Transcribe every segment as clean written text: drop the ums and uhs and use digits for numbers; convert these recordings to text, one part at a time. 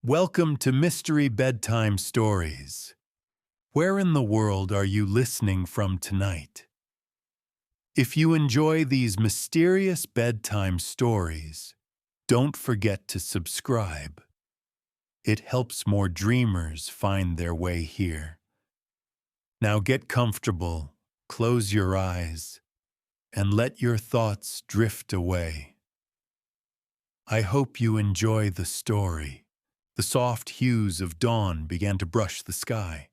Welcome to Mystery Bedtime Stories. Where in the world are you listening from tonight? If you enjoy these mysterious bedtime stories, don't forget to subscribe. It helps more dreamers find their way here. Now get comfortable, close your eyes, and let your thoughts drift away. I hope you enjoy the story. The soft hues of dawn began to brush the sky,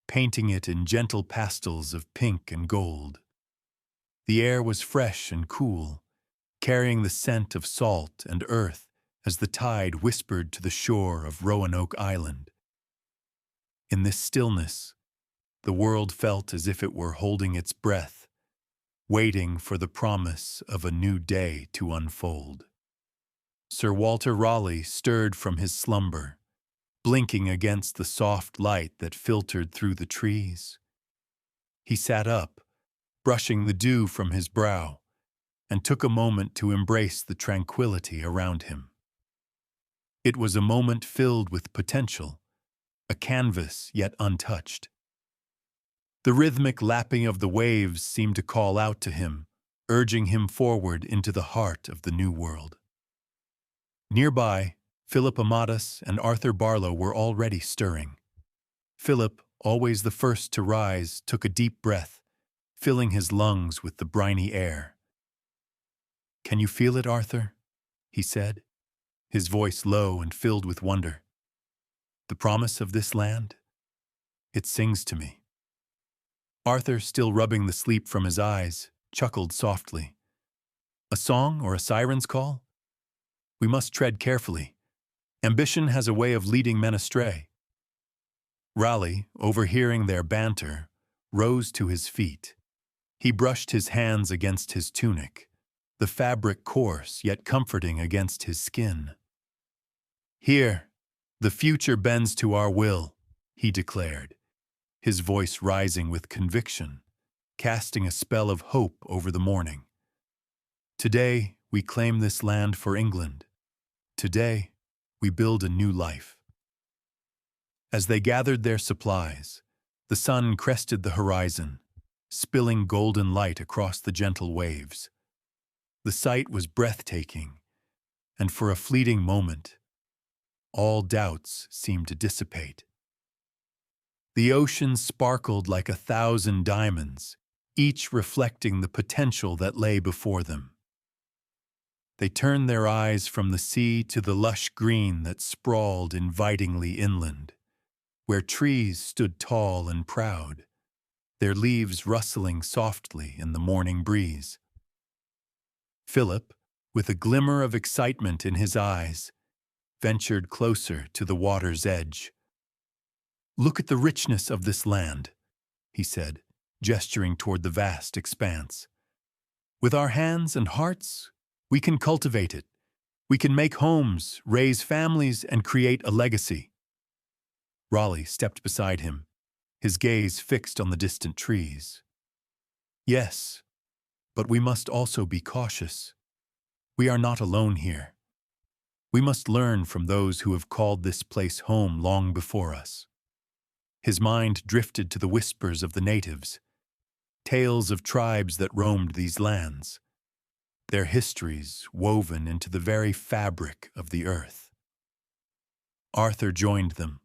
painting it in gentle pastels of pink and gold. The air was fresh and cool, carrying the scent of salt and earth as the tide whispered to the shore of Roanoke Island. In this stillness, the world felt as if it were holding its breath, waiting for the promise of a new day to unfold. Sir Walter Raleigh stirred from his slumber, blinking against the soft light that filtered through the trees. He sat up, brushing the dew from his brow, and took a moment to embrace the tranquility around him. It was a moment filled with potential, a canvas yet untouched. The rhythmic lapping of the waves seemed to call out to him, urging him forward into the heart of the new world. Nearby, Philip Amatus and Arthur Barlow were already stirring. Philip, always the first to rise, took a deep breath, filling his lungs with the briny air. "Can you feel it, Arthur?" he said, his voice low and filled with wonder. "The promise of this land? It sings to me." Arthur, still rubbing the sleep from his eyes, chuckled softly. "A song or a siren's call? We must tread carefully. Ambition has a way of leading men astray." Raleigh, overhearing their banter, rose to his feet. He brushed his hands against his tunic, the fabric coarse yet comforting against his skin. "Here, the future bends to our will," he declared, his voice rising with conviction, casting a spell of hope over the morning. "Today, we claim this land for England. Today, we build a new life." As they gathered their supplies, the sun crested the horizon, spilling golden light across the gentle waves. The sight was breathtaking, and for a fleeting moment, all doubts seemed to dissipate. The ocean sparkled like 1,000 diamonds, each reflecting the potential that lay before them. They turned their eyes from the sea to the lush green that sprawled invitingly inland, where trees stood tall and proud, their leaves rustling softly in the morning breeze. Philip, with a glimmer of excitement in his eyes, ventured closer to the water's edge. "Look at the richness of this land," he said, gesturing toward the vast expanse. "With our hands and hearts, we can cultivate it. We can make homes, raise families, and create a legacy." Raleigh stepped beside him, his gaze fixed on the distant trees. "Yes, but we must also be cautious. We are not alone here. We must learn from those who have called this place home long before us." His mind drifted to the whispers of the natives, tales of tribes that roamed these lands, their histories woven into the very fabric of the earth. Arthur joined them,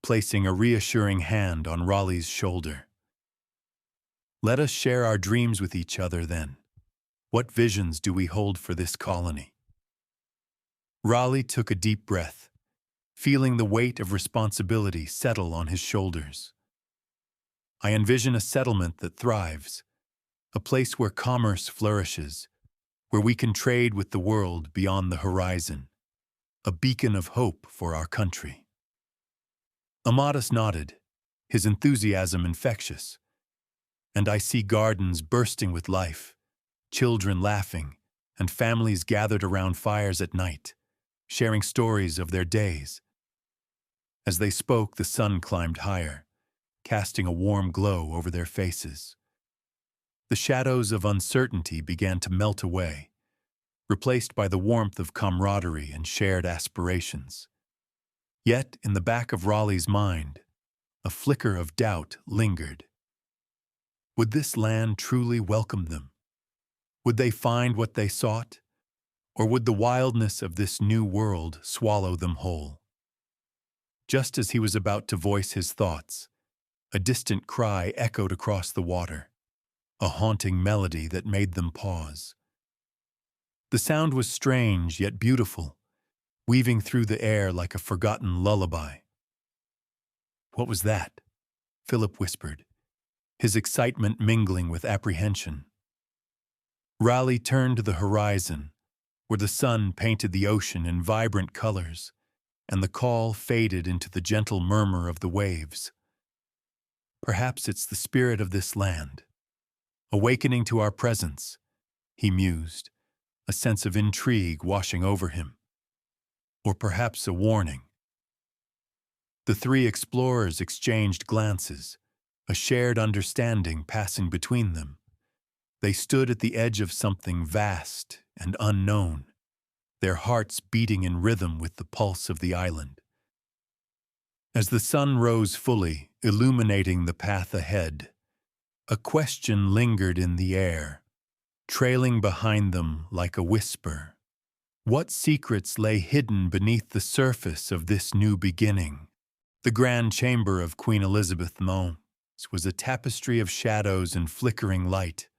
placing a reassuring hand on Raleigh's shoulder. "Let us share our dreams with each other then. What visions do we hold for this colony?" Raleigh took a deep breath, feeling the weight of responsibility settle on his shoulders. "I envision a settlement that thrives, a place where commerce flourishes, where we can trade with the world beyond the horizon, a beacon of hope for our country." Amatus nodded, his enthusiasm infectious. "And I see gardens bursting with life, children laughing, and families gathered around fires at night, sharing stories of their days." As they spoke, the sun climbed higher, casting a warm glow over their faces. The shadows of uncertainty began to melt away, replaced by the warmth of camaraderie and shared aspirations. Yet, in the back of Raleigh's mind, a flicker of doubt lingered. Would this land truly welcome them? Would they find what they sought? Or would the wildness of this new world swallow them whole? Just as he was about to voice his thoughts, a distant cry echoed across the water, a haunting melody that made them pause. The sound was strange yet beautiful, weaving through the air like a forgotten lullaby. "What was that?" Philip whispered, his excitement mingling with apprehension. Raleigh turned to the horizon, where the sun painted the ocean in vibrant colors, and the call faded into the gentle murmur of the waves. "Perhaps it's the spirit of this land, awakening to our presence," he mused, a sense of intrigue washing over him. Or perhaps a warning. The three explorers exchanged glances, a shared understanding passing between them. They stood at the edge of something vast and unknown, their hearts beating in rhythm with the pulse of the island. As the sun rose fully, illuminating the path ahead, a question lingered in the air, trailing behind them like a whisper. What secrets lay hidden beneath the surface of this new beginning? The grand chamber of Queen Elizabeth Mons was a tapestry of shadows and flickering light,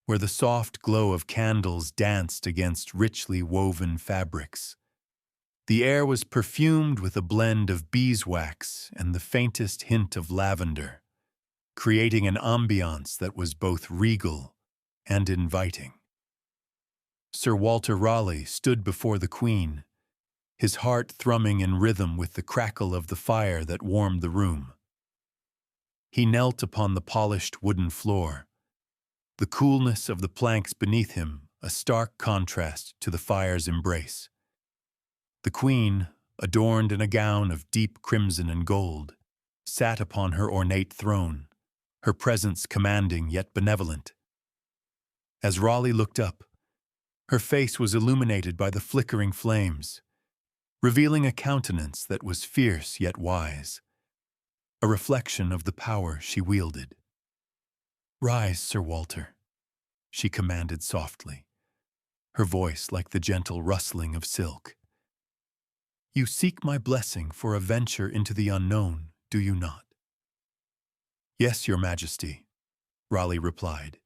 where the soft glow of candles danced against richly woven fabrics. The air was perfumed with a blend of beeswax and the faintest hint of lavender, creating an ambiance that was both regal and inviting. Sir Walter Raleigh stood before the Queen, his heart thrumming in rhythm with the crackle of the fire that warmed the room. He knelt upon the polished wooden floor, the coolness of the planks beneath him a stark contrast to the fire's embrace. The Queen, adorned in a gown of deep crimson and gold, sat upon her ornate throne, her presence commanding yet benevolent. As Raleigh looked up, her face was illuminated by the flickering flames, revealing a countenance that was fierce yet wise, a reflection of the power she wielded. "Rise, Sir Walter," she commanded softly, her voice like the gentle rustling of silk. "You seek my blessing for a venture into the unknown, do you not?" "Yes, Your Majesty," Raleigh replied,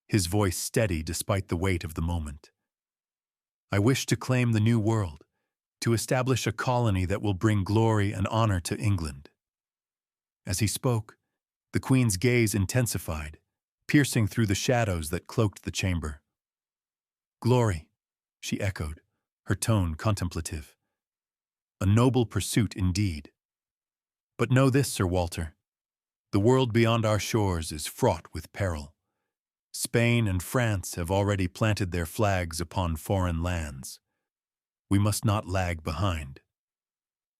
his voice steady despite the weight of the moment. "I wish to claim the New World, to establish a colony that will bring glory and honor to England." As he spoke, the Queen's gaze intensified, piercing through the shadows that cloaked the chamber. "Glory," she echoed, her tone contemplative. "A noble pursuit indeed. But know this, Sir Walter, the world beyond our shores is fraught with peril. Spain and France have already planted their flags upon foreign lands. We must not lag behind."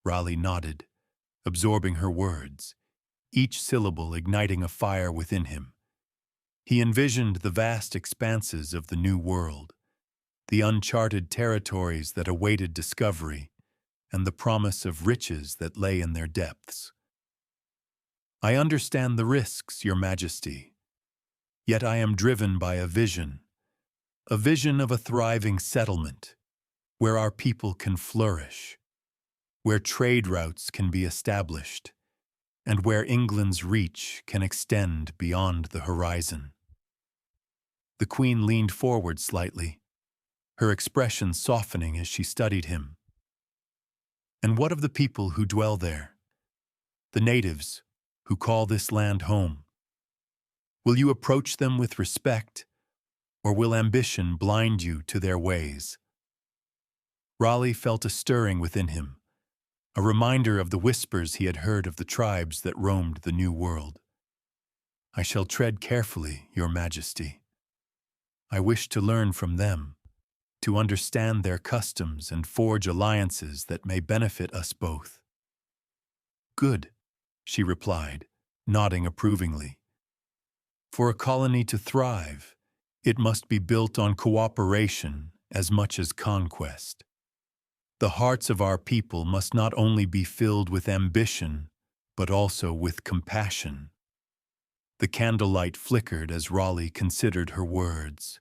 Raleigh nodded, absorbing her words, each syllable igniting a fire within him. He envisioned the vast expanses of the New World, the uncharted territories that awaited discovery, and the promise of riches that lay in their depths. "I understand the risks, Your Majesty. Yet I am driven by a vision of a thriving settlement, where our people can flourish, where trade routes can be established, and where England's reach can extend beyond the horizon." The Queen leaned forward slightly, her expression softening as she studied him. "And what of the people who dwell there? The natives who call this land home? Will you approach them with respect, or will ambition blind you to their ways?" Raleigh felt a stirring within him, a reminder of the whispers he had heard of the tribes that roamed the New World. "I shall tread carefully, Your Majesty. I wish to learn from them, to understand their customs and forge alliances that may benefit us both." "Good," she replied, nodding approvingly. "For a colony to thrive, it must be built on cooperation as much as conquest. The hearts of our people must not only be filled with ambition, but also with compassion. The candlelight flickered as Raleigh considered her words.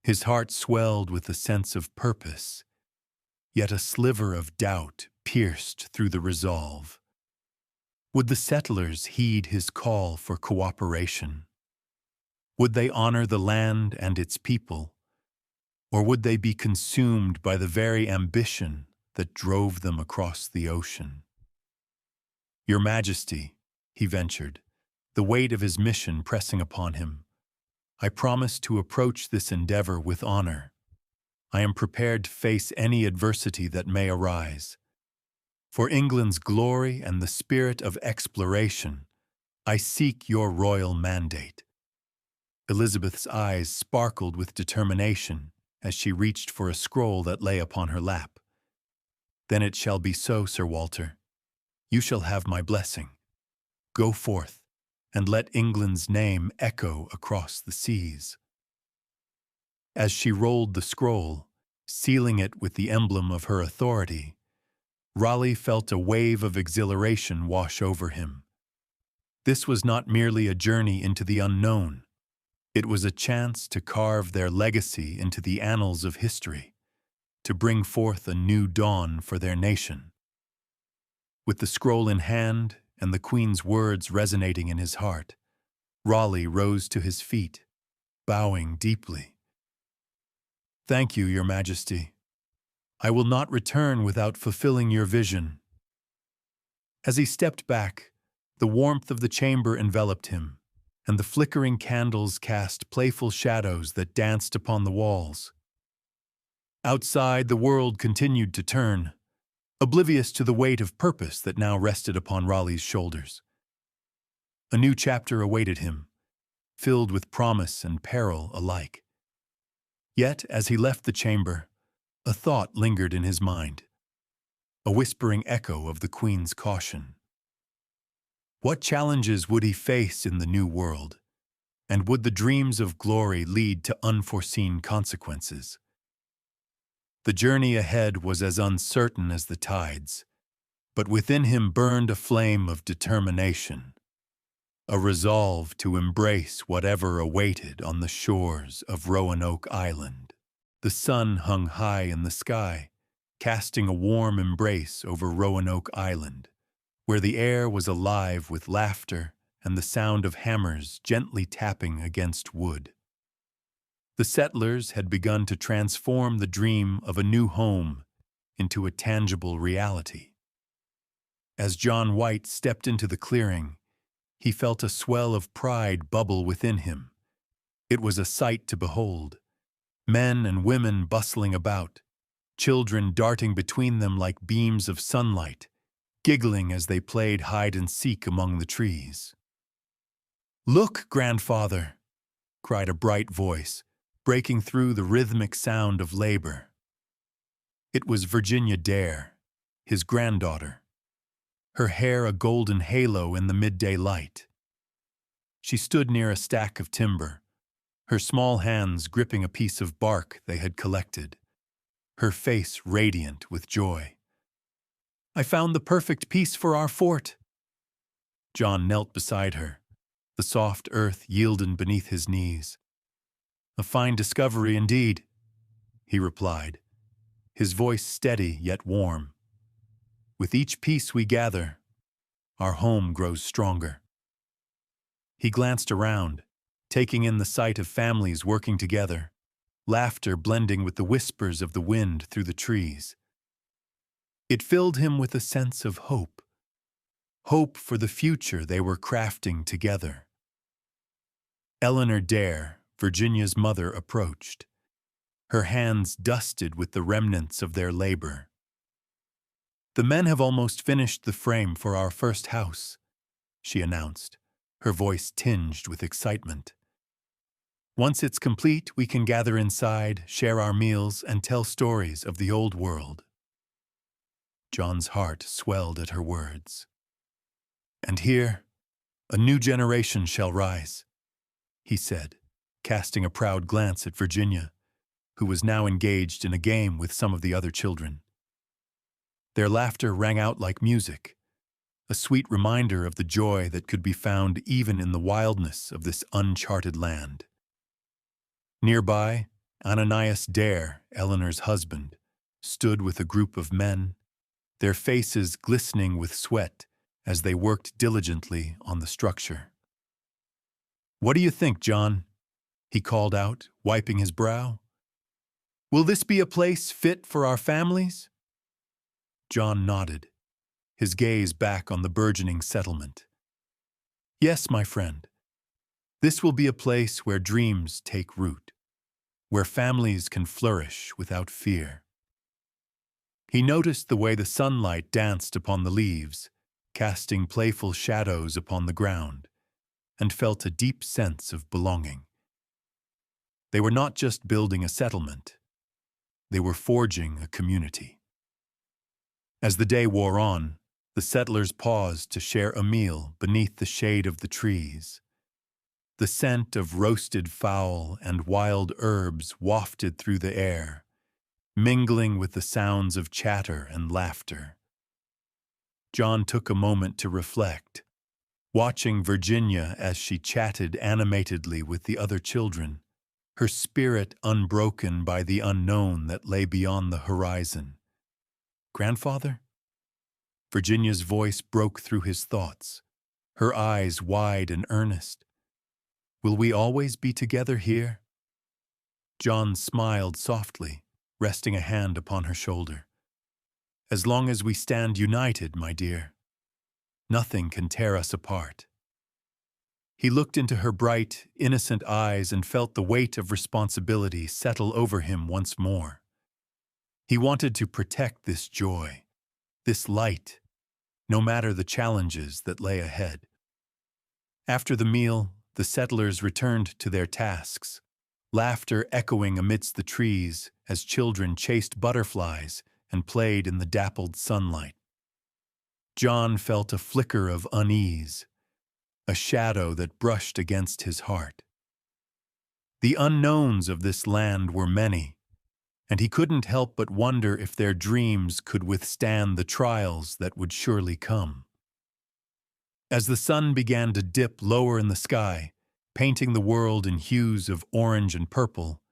His heart swelled with a sense of purpose, yet a sliver of doubt pierced through the resolve. Would the settlers heed his call for cooperation? Would they honor the land and its people? Or would they be consumed by the very ambition that drove them across the ocean? "Your Majesty," he ventured, the weight of his mission pressing upon him, "I promise to approach this endeavor with honor. I am prepared to face any adversity that may arise. For England's glory and the spirit of exploration, I seek your royal mandate." Elizabeth's eyes sparkled with determination as she reached for a scroll that lay upon her lap. "Then it shall be so, Sir Walter. You shall have my blessing. Go forth, and let England's name echo across the seas." As she rolled the scroll, sealing it with the emblem of her authority, Raleigh felt a wave of exhilaration wash over him. This was not merely a journey into the unknown. It was a chance to carve their legacy into the annals of history, to bring forth a new dawn for their nation. With the scroll in hand and the Queen's words resonating in his heart, Raleigh rose to his feet, bowing deeply. "Thank you, Your Majesty. I will not return without fulfilling your vision." As he stepped back, the warmth of the chamber enveloped him, and the flickering candles cast playful shadows that danced upon the walls. Outside, the world continued to turn, oblivious to the weight of purpose that now rested upon Raleigh's shoulders. A new chapter awaited him, filled with promise and peril alike. Yet, as he left the chamber, a thought lingered in his mind, a whispering echo of the Queen's caution. What challenges would he face in the new world, and would the dreams of glory lead to unforeseen consequences? The journey ahead was as uncertain as the tides, but within him burned a flame of determination, a resolve to embrace whatever awaited on the shores of Roanoke Island. The sun hung high in the sky, casting a warm embrace over Roanoke Island, where the air was alive with laughter and the sound of hammers gently tapping against wood. The settlers had begun to transform the dream of a new home into a tangible reality. As John White stepped into the clearing, he felt a swell of pride bubble within him. It was a sight to behold. Men and women bustling about, children darting between them like beams of sunlight, giggling as they played hide-and-seek among the trees. "Look, grandfather!" cried a bright voice, breaking through the rhythmic sound of labor. It was Virginia Dare, his granddaughter, her hair a golden halo in the midday light. She stood near a stack of timber, her small hands gripping a piece of bark they had collected, her face radiant with joy. "I found the perfect piece for our fort." John knelt beside her, the soft earth yielding beneath his knees. "A fine discovery indeed," he replied, his voice steady yet warm. "With each piece we gather, our home grows stronger." He glanced around, taking in the sight of families working together, laughter blending with the whispers of the wind through the trees. It filled him with a sense of hope for the future they were crafting together. Eleanor Dare, Virginia's mother, approached, her hands dusted with the remnants of their labor. "The men have almost finished the frame for our first house," she announced, her voice tinged with excitement. "Once it's complete, we can gather inside, share our meals, and tell stories of the old world." John's heart swelled at her words. "And here, a new generation shall rise," he said, casting a proud glance at Virginia, who was now engaged in a game with some of the other children. Their laughter rang out like music, a sweet reminder of the joy that could be found even in the wildness of this uncharted land. Nearby, Ananias Dare, Eleanor's husband, stood with a group of men, their faces glistening with sweat as they worked diligently on the structure. "What do you think, John?" he called out, wiping his brow. "Will this be a place fit for our families?" John nodded, his gaze back on the burgeoning settlement. "Yes, my friend. This will be a place where dreams take root, where families can flourish without fear." He noticed the way the sunlight danced upon the leaves, casting playful shadows upon the ground, and felt a deep sense of belonging. They were not just building a settlement, they were forging a community. As the day wore on, the settlers paused to share a meal beneath the shade of the trees. The scent of roasted fowl and wild herbs wafted through the air, mingling with the sounds of chatter and laughter. John took a moment to reflect, watching Virginia as she chatted animatedly with the other children, her spirit unbroken by the unknown that lay beyond the horizon. "Grandfather?" Virginia's voice broke through his thoughts, her eyes wide and earnest. "Will we always be together here?" John smiled softly, resting a hand upon her shoulder. "As long as we stand united, my dear, nothing can tear us apart." He looked into her bright, innocent eyes and felt the weight of responsibility settle over him once more. He wanted to protect this joy, this light, no matter the challenges that lay ahead. After the meal, the settlers returned to their tasks, laughter echoing amidst the trees as children chased butterflies and played in the dappled sunlight. John felt a flicker of unease, a shadow that brushed against his heart. The unknowns of this land were many, and he couldn't help but wonder if their dreams could withstand the trials that would surely come. As the sun began to dip lower in the sky, painting the world in hues of orange and purple,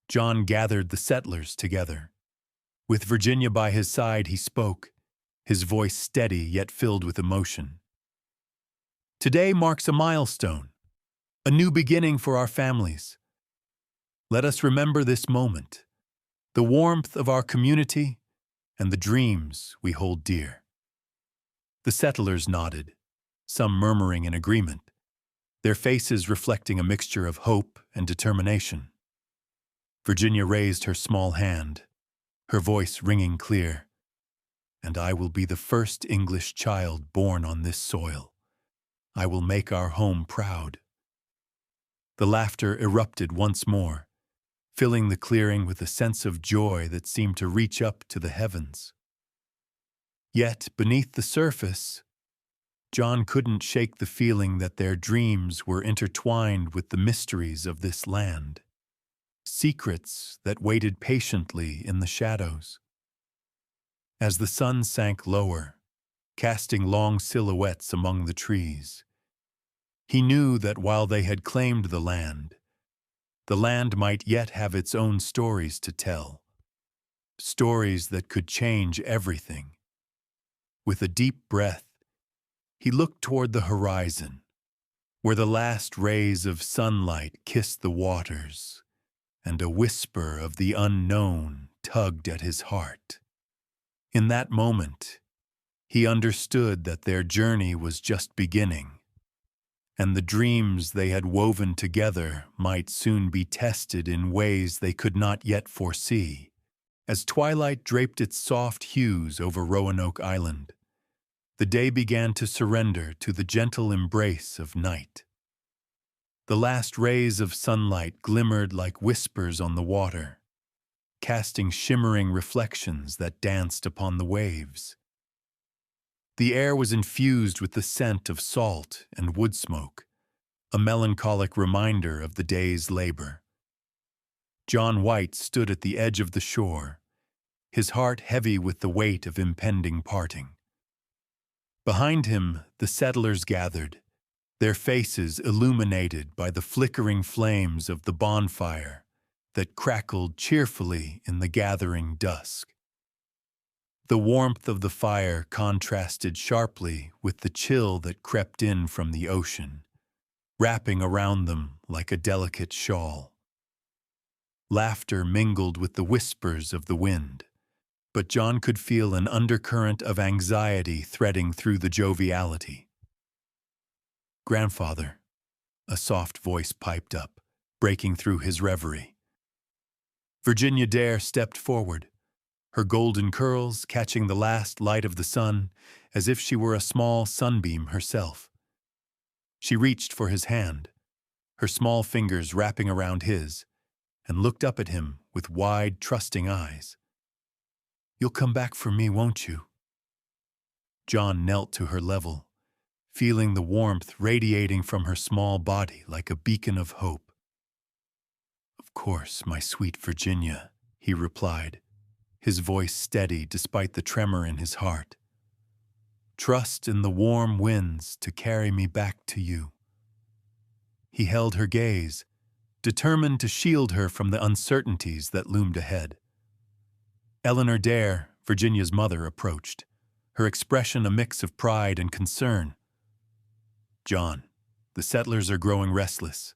John gathered the settlers together. With Virginia by his side, he spoke, his voice steady yet filled with emotion. "Today marks a milestone, a new beginning for our families. Let us remember this moment, the warmth of our community, and the dreams we hold dear." The settlers nodded, some murmuring in agreement, their faces reflecting a mixture of hope and determination. Virginia raised her small hand, her voice ringing clear. "And I will be the first English child born on this soil. I will make our home proud." The laughter erupted once more, filling the clearing with a sense of joy that seemed to reach up to the heavens. Yet, beneath the surface, John couldn't shake the feeling that their dreams were intertwined with the mysteries of this land, secrets that waited patiently in the shadows. As the sun sank lower, casting long silhouettes among the trees, he knew that while they had claimed the land might yet have its own stories to tell, stories that could change everything. With a deep breath, he looked toward the horizon, where the last rays of sunlight kissed the waters, and a whisper of the unknown tugged at his heart. In that moment, he understood that their journey was just beginning, and the dreams they had woven together might soon be tested in ways they could not yet foresee. As twilight draped its soft hues over Roanoke Island, the day began to surrender to the gentle embrace of night. The last rays of sunlight glimmered like whispers on the water, casting shimmering reflections that danced upon the waves. The air was infused with the scent of salt and wood smoke, a melancholic reminder of the day's labor. John White stood at the edge of the shore, his heart heavy with the weight of impending parting. Behind him, the settlers gathered, their faces illuminated by the flickering flames of the bonfire that crackled cheerfully in the gathering dusk. The warmth of the fire contrasted sharply with the chill that crept in from the ocean, wrapping around them like a delicate shawl. Laughter mingled with the whispers of the wind, but John could feel an undercurrent of anxiety threading through the joviality. "Grandfather," a soft voice piped up, breaking through his reverie. Virginia Dare stepped forward, her golden curls catching the last light of the sun as if she were a small sunbeam herself. She reached for his hand, her small fingers wrapping around his, and looked up at him with wide, trusting eyes. "You'll come back for me, won't you?" John knelt to her level, feeling the warmth radiating from her small body like a beacon of hope. "Of course, my sweet Virginia," he replied, his voice steady despite the tremor in his heart. "Trust in the warm winds to carry me back to you." He held her gaze, determined to shield her from the uncertainties that loomed ahead. Eleanor Dare, Virginia's mother, approached, her expression a mix of pride and concern. "John, the settlers are growing restless.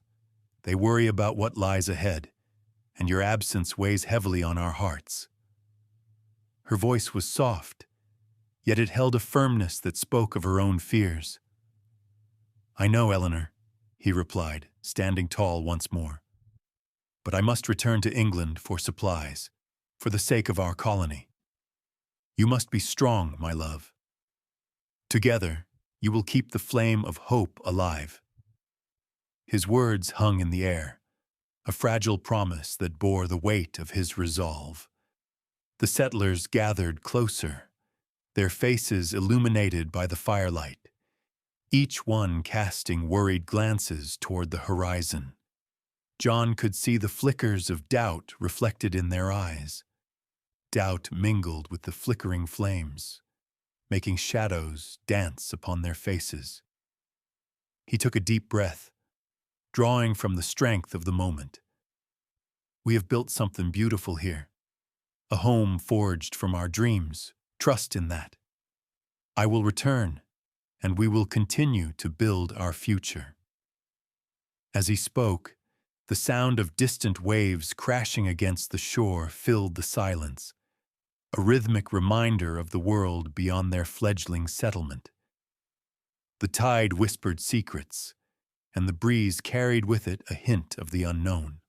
They worry about what lies ahead, and your absence weighs heavily on our hearts." Her voice was soft, yet it held a firmness that spoke of her own fears. "I know, Eleanor," he replied, standing tall once more. "But I must return to England for supplies, for the sake of our colony. You must be strong, my love. Together, you will keep the flame of hope alive." His words hung in the air, a fragile promise that bore the weight of his resolve. The settlers gathered closer, their faces illuminated by the firelight, each one casting worried glances toward the horizon. John could see the flickers of doubt reflected in their eyes. Doubt mingled with the flickering flames, making shadows dance upon their faces. He took a deep breath, drawing from the strength of the moment. "We have built something beautiful here, a home forged from our dreams. Trust in that. I will return, and we will continue to build our future." As he spoke, the sound of distant waves crashing against the shore filled the silence, a rhythmic reminder of the world beyond their fledgling settlement. The tide whispered secrets, and the breeze carried with it a hint of the unknown.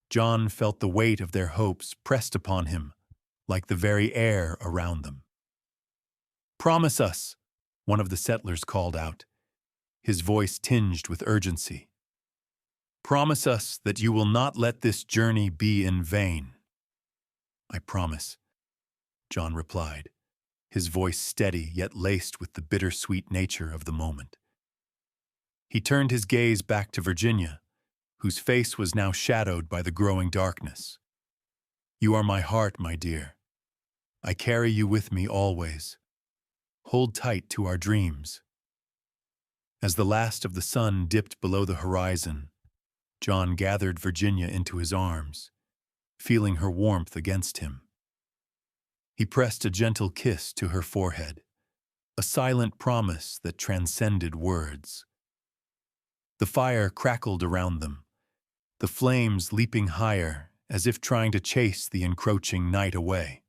John felt the weight of their hopes pressed upon him, like the very air around them. "Promise us," one of the settlers called out, his voice tinged with urgency. "Promise us that you will not let this journey be in vain." "I promise," John replied, his voice steady yet laced with the bittersweet nature of the moment. He turned his gaze back to Virginia, whose face was now shadowed by the growing darkness. "You are my heart, my dear. I carry you with me always. Hold tight to our dreams." As the last of the sun dipped below the horizon, John gathered Virginia into his arms, feeling her warmth against him. He pressed a gentle kiss to her forehead, a silent promise that transcended words. The fire crackled around them, the flames leaping higher as if trying to chase the encroaching night away.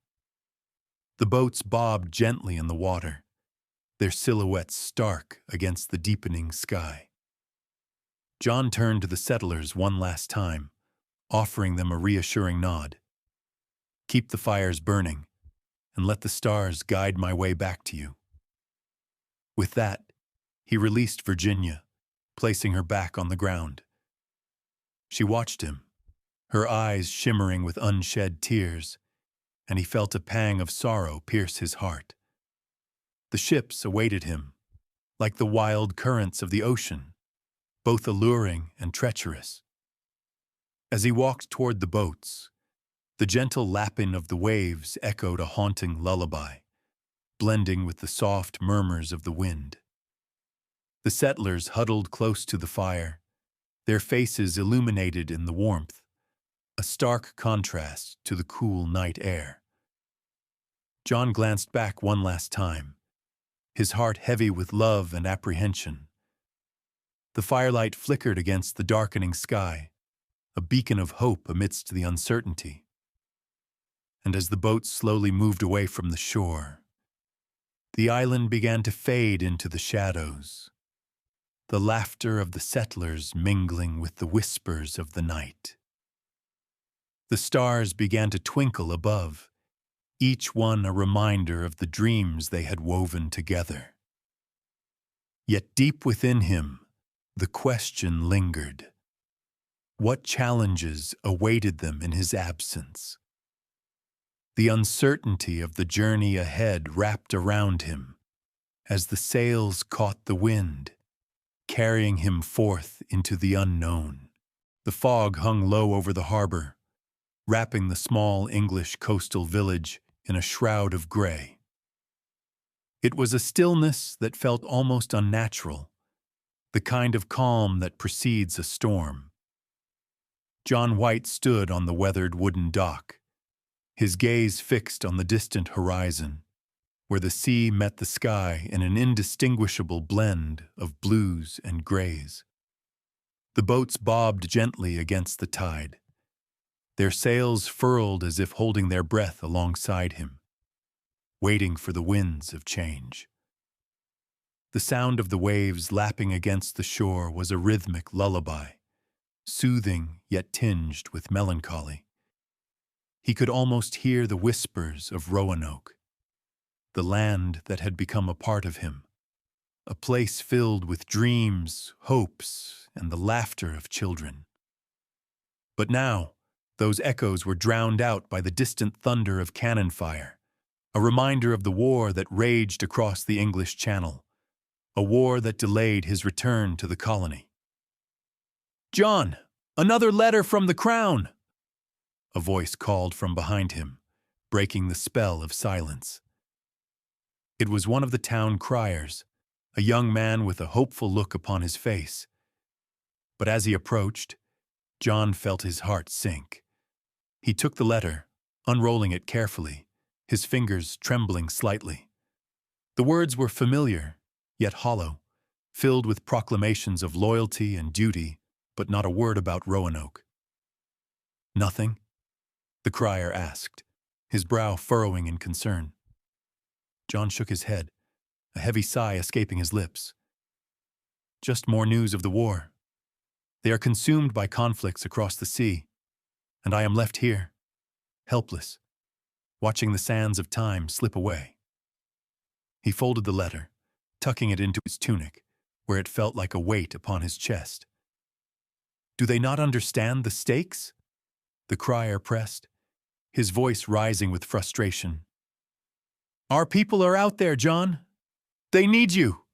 The boats bobbed gently in the water, their silhouettes stark against the deepening sky. John turned to the settlers one last time, offering them a reassuring nod. "Keep the fires burning, and let the stars guide my way back to you." With that, he released Virginia, placing her back on the ground. She watched him, her eyes shimmering with unshed tears, and he felt a pang of sorrow pierce his heart. The ships awaited him, like the wild currents of the ocean, both alluring and treacherous. As he walked toward the boats, The gentle lapping of the waves echoed a haunting lullaby, blending with the soft murmurs of the wind. The settlers huddled close to the fire, their faces illuminated in the warmth, a stark contrast to the cool night air. John glanced back one last time, his heart heavy with love and apprehension. The firelight flickered against the darkening sky, a beacon of hope amidst the uncertainty. And as the boat slowly moved away from the shore, the island began to fade into the shadows, the laughter of the settlers mingling with the whispers of the night. The stars began to twinkle above, each one a reminder of the dreams they had woven together. Yet deep within him, the question lingered. What challenges awaited them in his absence? The uncertainty of the journey ahead wrapped around him as the sails caught the wind, carrying him forth into the unknown. The fog hung low over the harbor, wrapping the small English coastal village in a shroud of gray. It was a stillness that felt almost unnatural, the kind of calm that precedes a storm. John White stood on the weathered wooden dock, his gaze fixed on the distant horizon, where the sea met the sky in an indistinguishable blend of blues and grays. The boats bobbed gently against the tide, their sails furled as if holding their breath alongside him, waiting for the winds of change. The sound of the waves lapping against the shore was a rhythmic lullaby, soothing yet tinged with melancholy. He could almost hear the whispers of Roanoke, the land that had become a part of him, a place filled with dreams, hopes, and the laughter of children. But now, those echoes were drowned out by the distant thunder of cannon fire, a reminder of the war that raged across the English Channel, a war that delayed his return to the colony. "John, another letter from the Crown!" A voice called from behind him, breaking the spell of silence. It was one of the town criers, a young man with a hopeful look upon his face. But as he approached, John felt his heart sink. He took the letter, unrolling it carefully, his fingers trembling slightly. The words were familiar, yet hollow, filled with proclamations of loyalty and duty, but not a word about Roanoke. "Nothing?" the crier asked, his brow furrowing in concern. John shook his head, a heavy sigh escaping his lips. "Just more news of the war. They are consumed by conflicts across the sea, and I am left here, helpless, watching the sands of time slip away." He folded the letter, tucking it into his tunic, where it felt like a weight upon his chest. "Do they not understand the stakes?" the crier pressed, his voice rising with frustration. "Our people are out there, John. They need you."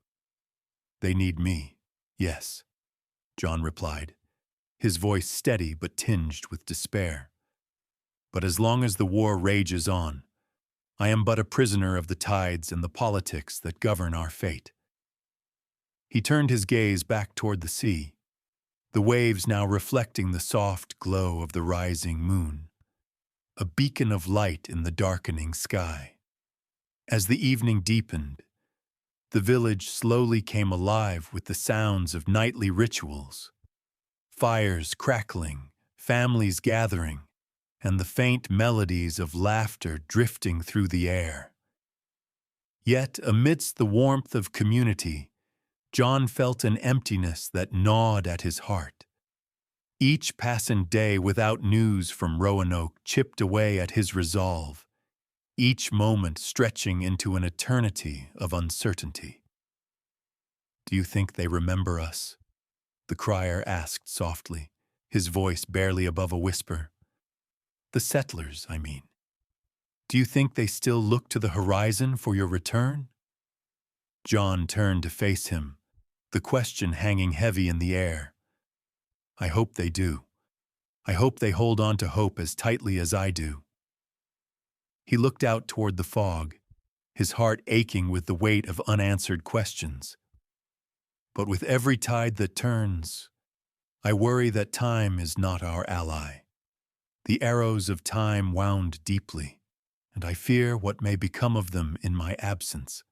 "They need me, yes," John replied, his voice steady but tinged with despair. "But as long as the war rages on, I am but a prisoner of the tides and the politics that govern our fate." He turned his gaze back toward the sea, the waves now reflecting the soft glow of the rising moon, a beacon of light in the darkening sky. As the evening deepened, the village slowly came alive with the sounds of nightly rituals, fires crackling, families gathering, and the faint melodies of laughter drifting through the air. Yet, amidst the warmth of community, John felt an emptiness that gnawed at his heart. Each passing day without news from Roanoke chipped away at his resolve, each moment stretching into an eternity of uncertainty. "Do you think they remember us?" the crier asked softly, his voice barely above a whisper. "The settlers, I mean. Do you think they still look to the horizon for your return?" John turned to face him, the question hanging heavy in the air. "I hope they do. I hope they hold on to hope as tightly as I do." He looked out toward the fog, his heart aching with the weight of unanswered questions. "But with every tide that turns, I worry that time is not our ally. The arrows of time wound deeply, and I fear what may become of them in my absence."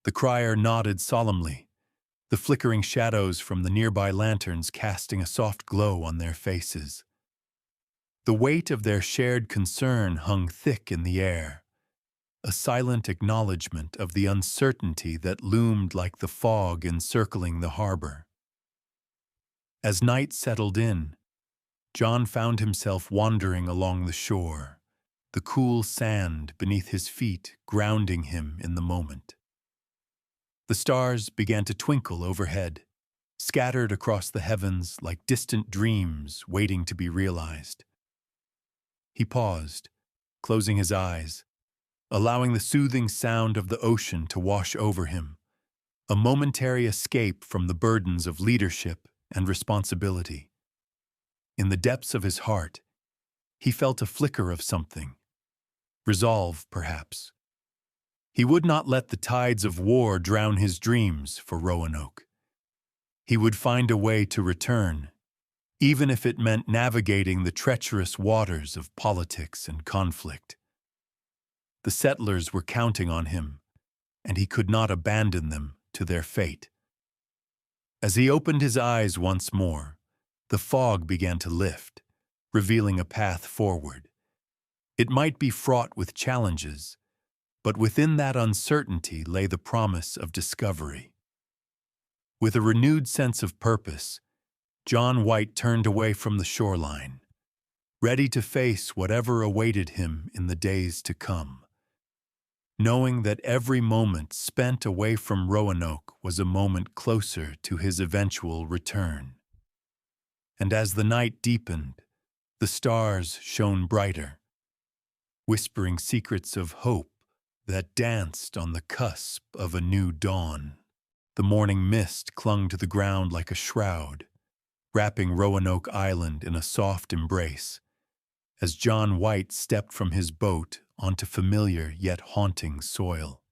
The crier nodded solemnly, the flickering shadows from the nearby lanterns casting a soft glow on their faces. The weight of their shared concern hung thick in the air, a silent acknowledgement of the uncertainty that loomed like the fog encircling the harbor. As night settled in, John found himself wandering along the shore, the cool sand beneath his feet grounding him in the moment. The stars began to twinkle overhead, scattered across the heavens like distant dreams waiting to be realized. He paused, closing his eyes, allowing the soothing sound of the ocean to wash over him, a momentary escape from the burdens of leadership and responsibility. In the depths of his heart, he felt a flicker of something, resolve, perhaps. He would not let the tides of war drown his dreams for Roanoke. He would find a way to return, even if it meant navigating the treacherous waters of politics and conflict. The settlers were counting on him, and he could not abandon them to their fate. As he opened his eyes once more, the fog began to lift, revealing a path forward. It might be fraught with challenges, but within that uncertainty lay the promise of discovery. With a renewed sense of purpose, John White turned away from the shoreline, ready to face whatever awaited him in the days to come, knowing that every moment spent away from Roanoke was a moment closer to his eventual return. And as the night deepened, the stars shone brighter, whispering secrets of hope that danced on the cusp of a new dawn. The morning mist clung to the ground like a shroud, wrapping Roanoke Island in a soft embrace, as John White stepped from his boat onto familiar yet haunting soil.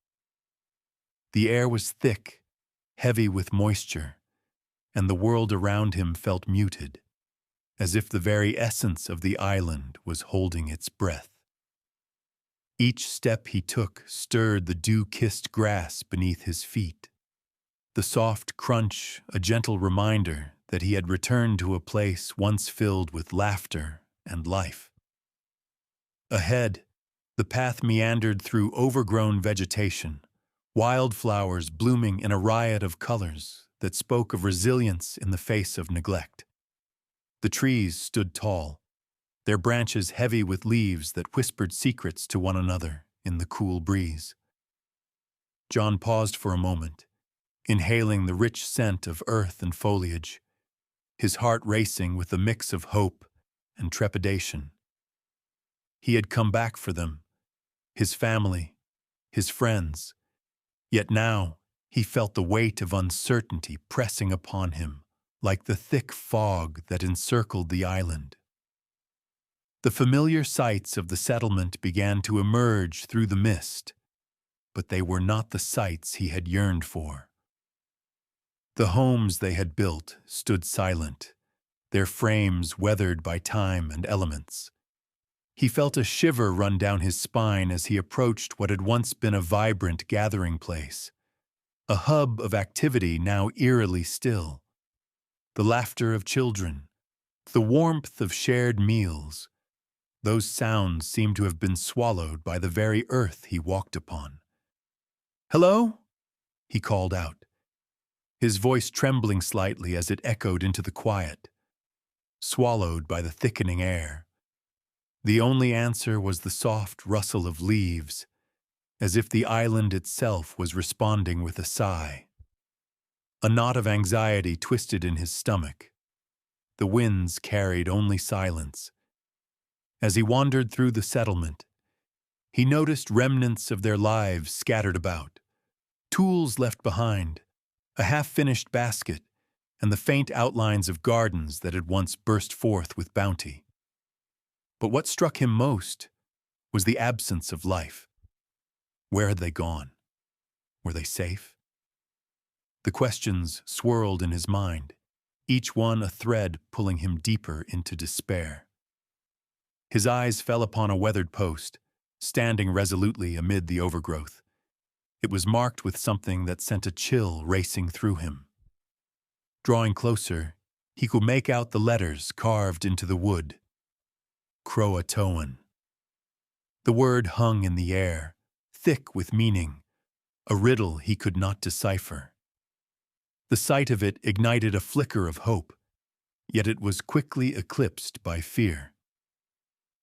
The air was thick, heavy with moisture, and the world around him felt muted, as if the very essence of the island was holding its breath. Each step he took stirred the dew-kissed grass beneath his feet, the soft crunch a gentle reminder that he had returned to a place once filled with laughter and life. Ahead, the path meandered through overgrown vegetation, wildflowers blooming in a riot of colors that spoke of resilience in the face of neglect. The trees stood tall, their branches heavy with leaves that whispered secrets to one another in the cool breeze. John paused for a moment, inhaling the rich scent of earth and foliage, his heart racing with a mix of hope and trepidation. He had come back for them, his family, his friends, yet now he felt the weight of uncertainty pressing upon him like the thick fog that encircled the island. The familiar sights of the settlement began to emerge through the mist, but they were not the sights he had yearned for. The homes they had built stood silent, their frames weathered by time and elements. He felt a shiver run down his spine as he approached what had once been a vibrant gathering place, a hub of activity now eerily still. The laughter of children, the warmth of shared meals, those sounds seemed to have been swallowed by the very earth he walked upon. "Hello?" he called out, his voice trembling slightly as it echoed into the quiet, swallowed by the thickening air. The only answer was the soft rustle of leaves, as if the island itself was responding with a sigh. A knot of anxiety twisted in his stomach. The winds carried only silence. As he wandered through the settlement, he noticed remnants of their lives scattered about, tools left behind, a half-finished basket, and the faint outlines of gardens that had once burst forth with bounty. But what struck him most was the absence of life. Where had they gone? Were they safe? The questions swirled in his mind, each one a thread pulling him deeper into despair. His eyes fell upon a weathered post, standing resolutely amid the overgrowth. It was marked with something that sent a chill racing through him. Drawing closer, he could make out the letters carved into the wood. CROATOAN. The word hung in the air, thick with meaning, a riddle he could not decipher. The sight of it ignited a flicker of hope, yet it was quickly eclipsed by fear.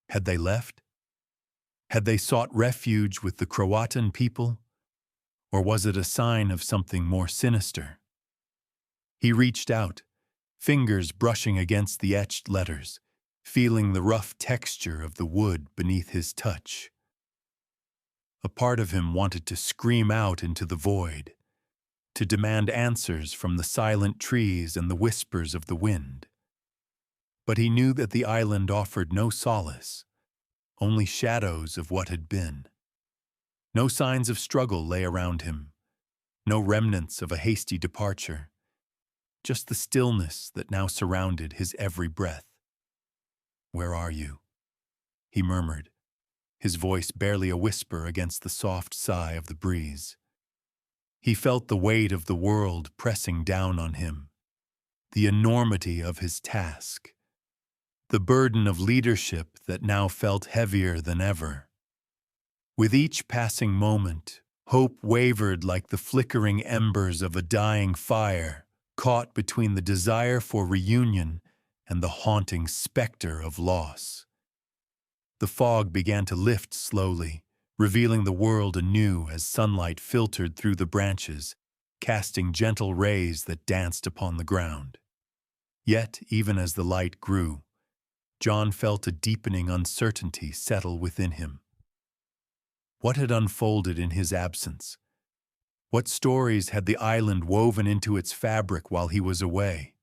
Had they left? Had they sought refuge with the CROATOAN people? Or was it a sign of something more sinister? He reached out, fingers brushing against the etched letters, feeling the rough texture of the wood beneath his touch. A part of him wanted to scream out into the void, to demand answers from the silent trees and the whispers of the wind. But he knew that the island offered no solace, only shadows of what had been. No signs of struggle lay around him, no remnants of a hasty departure, just the stillness that now surrounded his every breath. "Where are you?" he murmured, his voice barely a whisper against the soft sigh of the breeze. He felt the weight of the world pressing down on him, the enormity of his task, the burden of leadership that now felt heavier than ever. With each passing moment, hope wavered like the flickering embers of a dying fire, caught between the desire for reunion and the haunting specter of loss. The fog began to lift slowly, revealing the world anew as sunlight filtered through the branches, casting gentle rays that danced upon the ground. Yet, even as the light grew, John felt a deepening uncertainty settle within him. What had unfolded in his absence? What stories had the island woven into its fabric while he was away?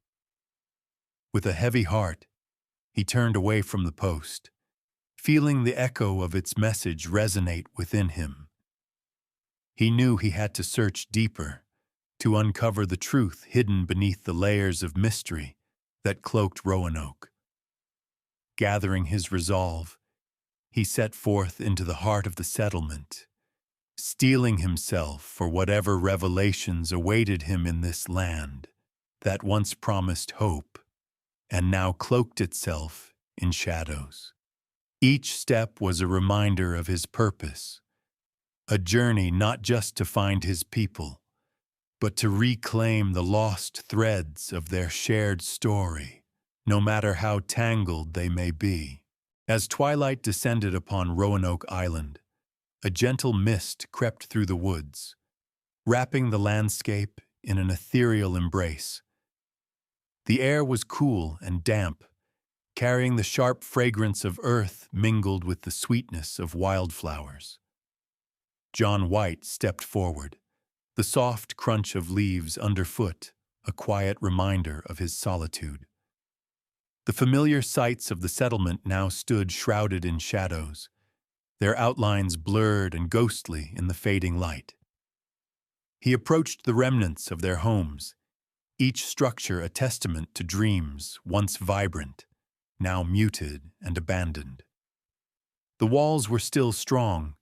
With a heavy heart, he turned away from the post, feeling the echo of its message resonate within him. He knew he had to search deeper, to uncover the truth hidden beneath the layers of mystery that cloaked Roanoke. Gathering his resolve, he set forth into the heart of the settlement, steeling himself for whatever revelations awaited him in this land that once promised hope and now cloaked itself in shadows. Each step was a reminder of his purpose, a journey not just to find his people, but to reclaim the lost threads of their shared story, no matter how tangled they may be. As twilight descended upon Roanoke Island, a gentle mist crept through the woods, wrapping the landscape in an ethereal embrace. The air was cool and damp, carrying the sharp fragrance of earth mingled with the sweetness of wildflowers. John White stepped forward, the soft crunch of leaves underfoot a quiet reminder of his solitude. The familiar sights of the settlement now stood shrouded in shadows, their outlines blurred and ghostly in the fading light. He approached the remnants of their homes, each structure a testament to dreams once vibrant, now muted and abandoned. The walls were still strong,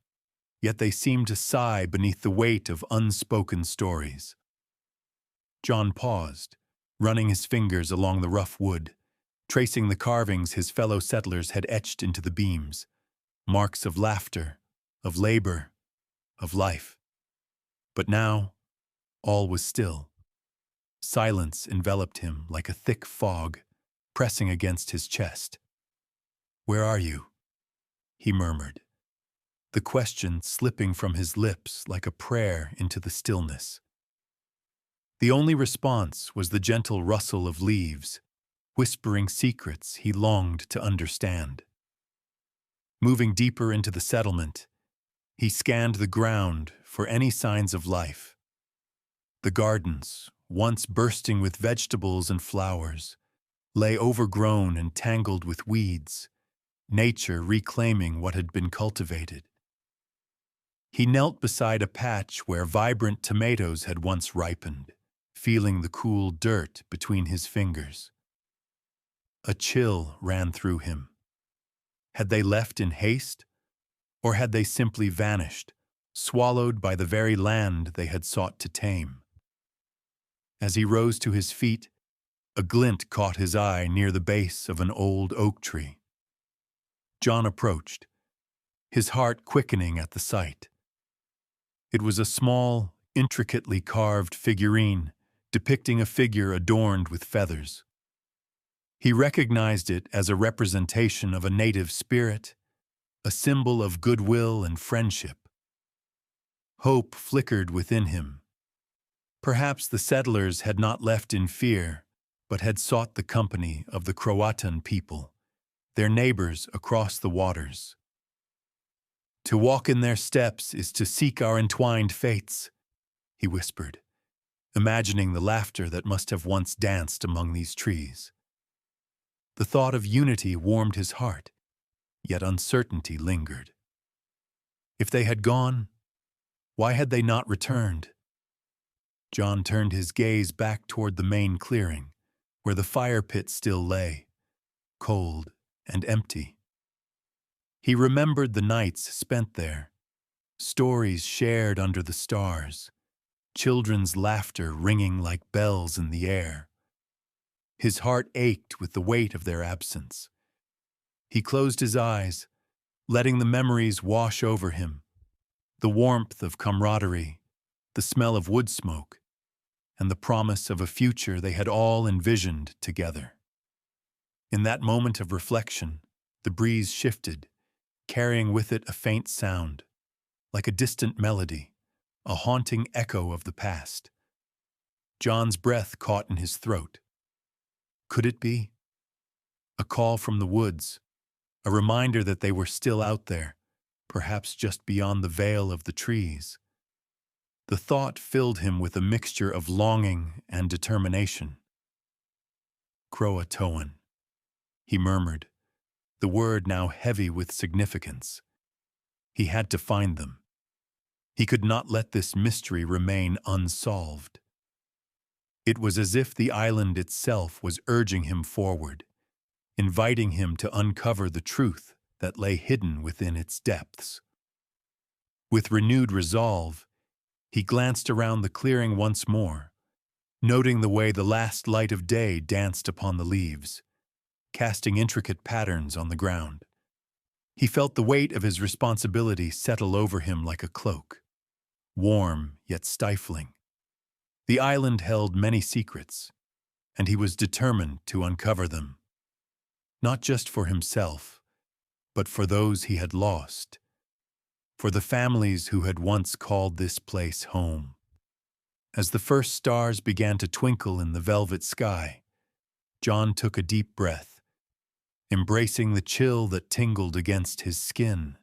yet they seemed to sigh beneath the weight of unspoken stories. John paused, running his fingers along the rough wood, tracing the carvings his fellow settlers had etched into the beams, marks of laughter, of labor, of life. But now, all was still. Silence enveloped him like a thick fog, pressing against his chest. "Where are you?" he murmured, the question slipping from his lips like a prayer into the stillness. The only response was the gentle rustle of leaves, whispering secrets he longed to understand. Moving deeper into the settlement, he scanned the ground for any signs of life. The gardens, once bursting with vegetables and flowers, lay overgrown and tangled with weeds, nature reclaiming what had been cultivated. He knelt beside a patch where vibrant tomatoes had once ripened, feeling the cool dirt between his fingers. A chill ran through him. Had they left in haste, or had they simply vanished, swallowed by the very land they had sought to tame? As he rose to his feet, a glint caught his eye near the base of an old oak tree. John approached, his heart quickening at the sight. It was a small, intricately carved figurine depicting a figure adorned with feathers. He recognized it as a representation of a native spirit, a symbol of goodwill and friendship. Hope flickered within him. Perhaps the settlers had not left in fear, but had sought the company of the CROATOAN people, their neighbors across the waters. "To walk in their steps is to seek our entwined fates," he whispered, imagining the laughter that must have once danced among these trees. The thought of unity warmed his heart, yet uncertainty lingered. If they had gone, why had they not returned? John turned his gaze back toward the main clearing, where the fire pit still lay, cold and empty. He remembered the nights spent there, stories shared under the stars, children's laughter ringing like bells in the air. His heart ached with the weight of their absence. He closed his eyes, letting the memories wash over him, the warmth of camaraderie, the smell of wood smoke, and the promise of a future they had all envisioned together. In that moment of reflection, the breeze shifted, carrying with it a faint sound, like a distant melody, a haunting echo of the past. John's breath caught in his throat. Could it be? A call from the woods, a reminder that they were still out there, perhaps just beyond the veil of the trees. The thought filled him with a mixture of longing and determination. CROATOAN, he murmured, the word now heavy with significance. He had to find them. He could not let this mystery remain unsolved. It was as if the island itself was urging him forward, inviting him to uncover the truth that lay hidden within its depths. With renewed resolve, he glanced around the clearing once more, noting the way the last light of day danced upon the leaves, casting intricate patterns on the ground. He felt the weight of his responsibility settle over him like a cloak, warm yet stifling. The island held many secrets, and he was determined to uncover them, not just for himself, but for those he had lost, for the families who had once called this place home. As the first stars began to twinkle in the velvet sky, John took a deep breath, embracing the chill that tingled against his skin.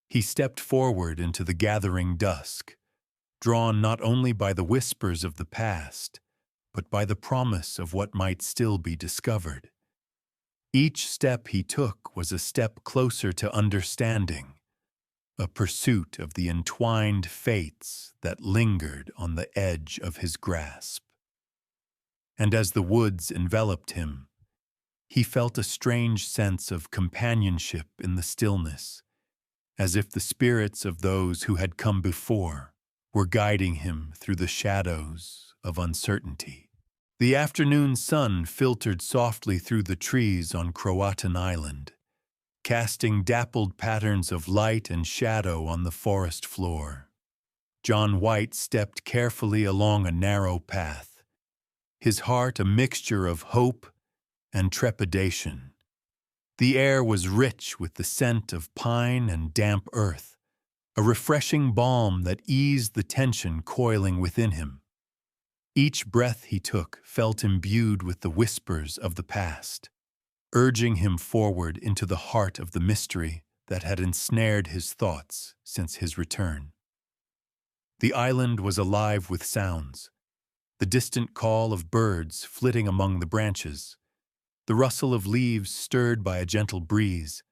He stepped forward into the gathering dusk, drawn not only by the whispers of the past, but by the promise of what might still be discovered. Each step he took was a step closer to understanding, a pursuit of the entwined fates that lingered on the edge of his grasp. And as the woods enveloped him, he felt a strange sense of companionship in the stillness, as if the spirits of those who had come before were guiding him through the shadows of uncertainty. The afternoon sun filtered softly through the trees on CROATOAN Island, casting dappled patterns of light and shadow on the forest floor. John White stepped carefully along a narrow path, his heart a mixture of hope and trepidation. The air was rich with the scent of pine and damp earth, a refreshing balm that eased the tension coiling within him. Each breath he took felt imbued with the whispers of the past, urging him forward into the heart of the mystery that had ensnared his thoughts since his return. The island was alive with sounds, the distant call of birds flitting among the branches, the rustle of leaves stirred by a gentle breeze,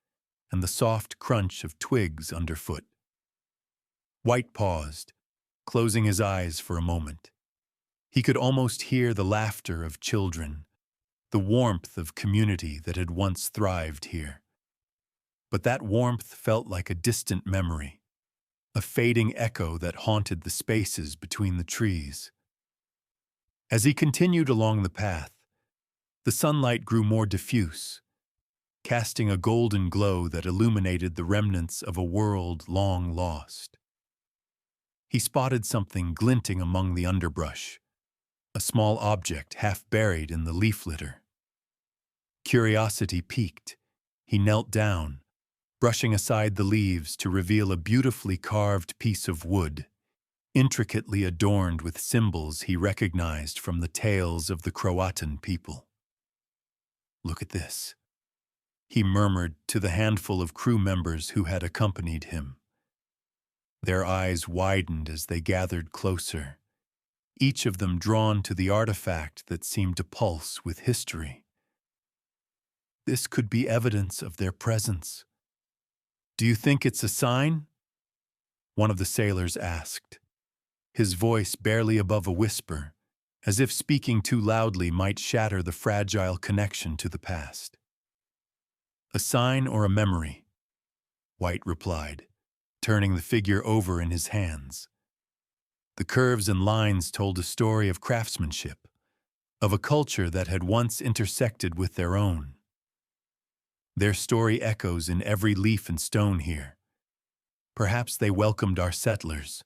and the soft crunch of twigs underfoot. White paused, closing his eyes for a moment. He could almost hear the laughter of children, the warmth of community that had once thrived here. But that warmth felt like a distant memory, a fading echo that haunted the spaces between the trees. As he continued along the path, the sunlight grew more diffuse, casting a golden glow that illuminated the remnants of a world long lost. He spotted something glinting among the underbrush, a small object half buried in the leaf litter. Curiosity piqued. He knelt down, brushing aside the leaves to reveal a beautifully carved piece of wood, intricately adorned with symbols he recognized from the tales of the CROATOAN people. "Look at this," he murmured to the handful of crew members who had accompanied him. Their eyes widened as they gathered closer, each of them drawn to the artifact that seemed to pulse with history. This could be evidence of their presence. "Do you think it's a sign?" one of the sailors asked, his voice barely above a whisper, as if speaking too loudly might shatter the fragile connection to the past. "A sign or a memory?" White replied, turning the figure over in his hands. The curves and lines told a story of craftsmanship, of a culture that had once intersected with their own. Their story echoes in every leaf and stone here. Perhaps they welcomed our settlers,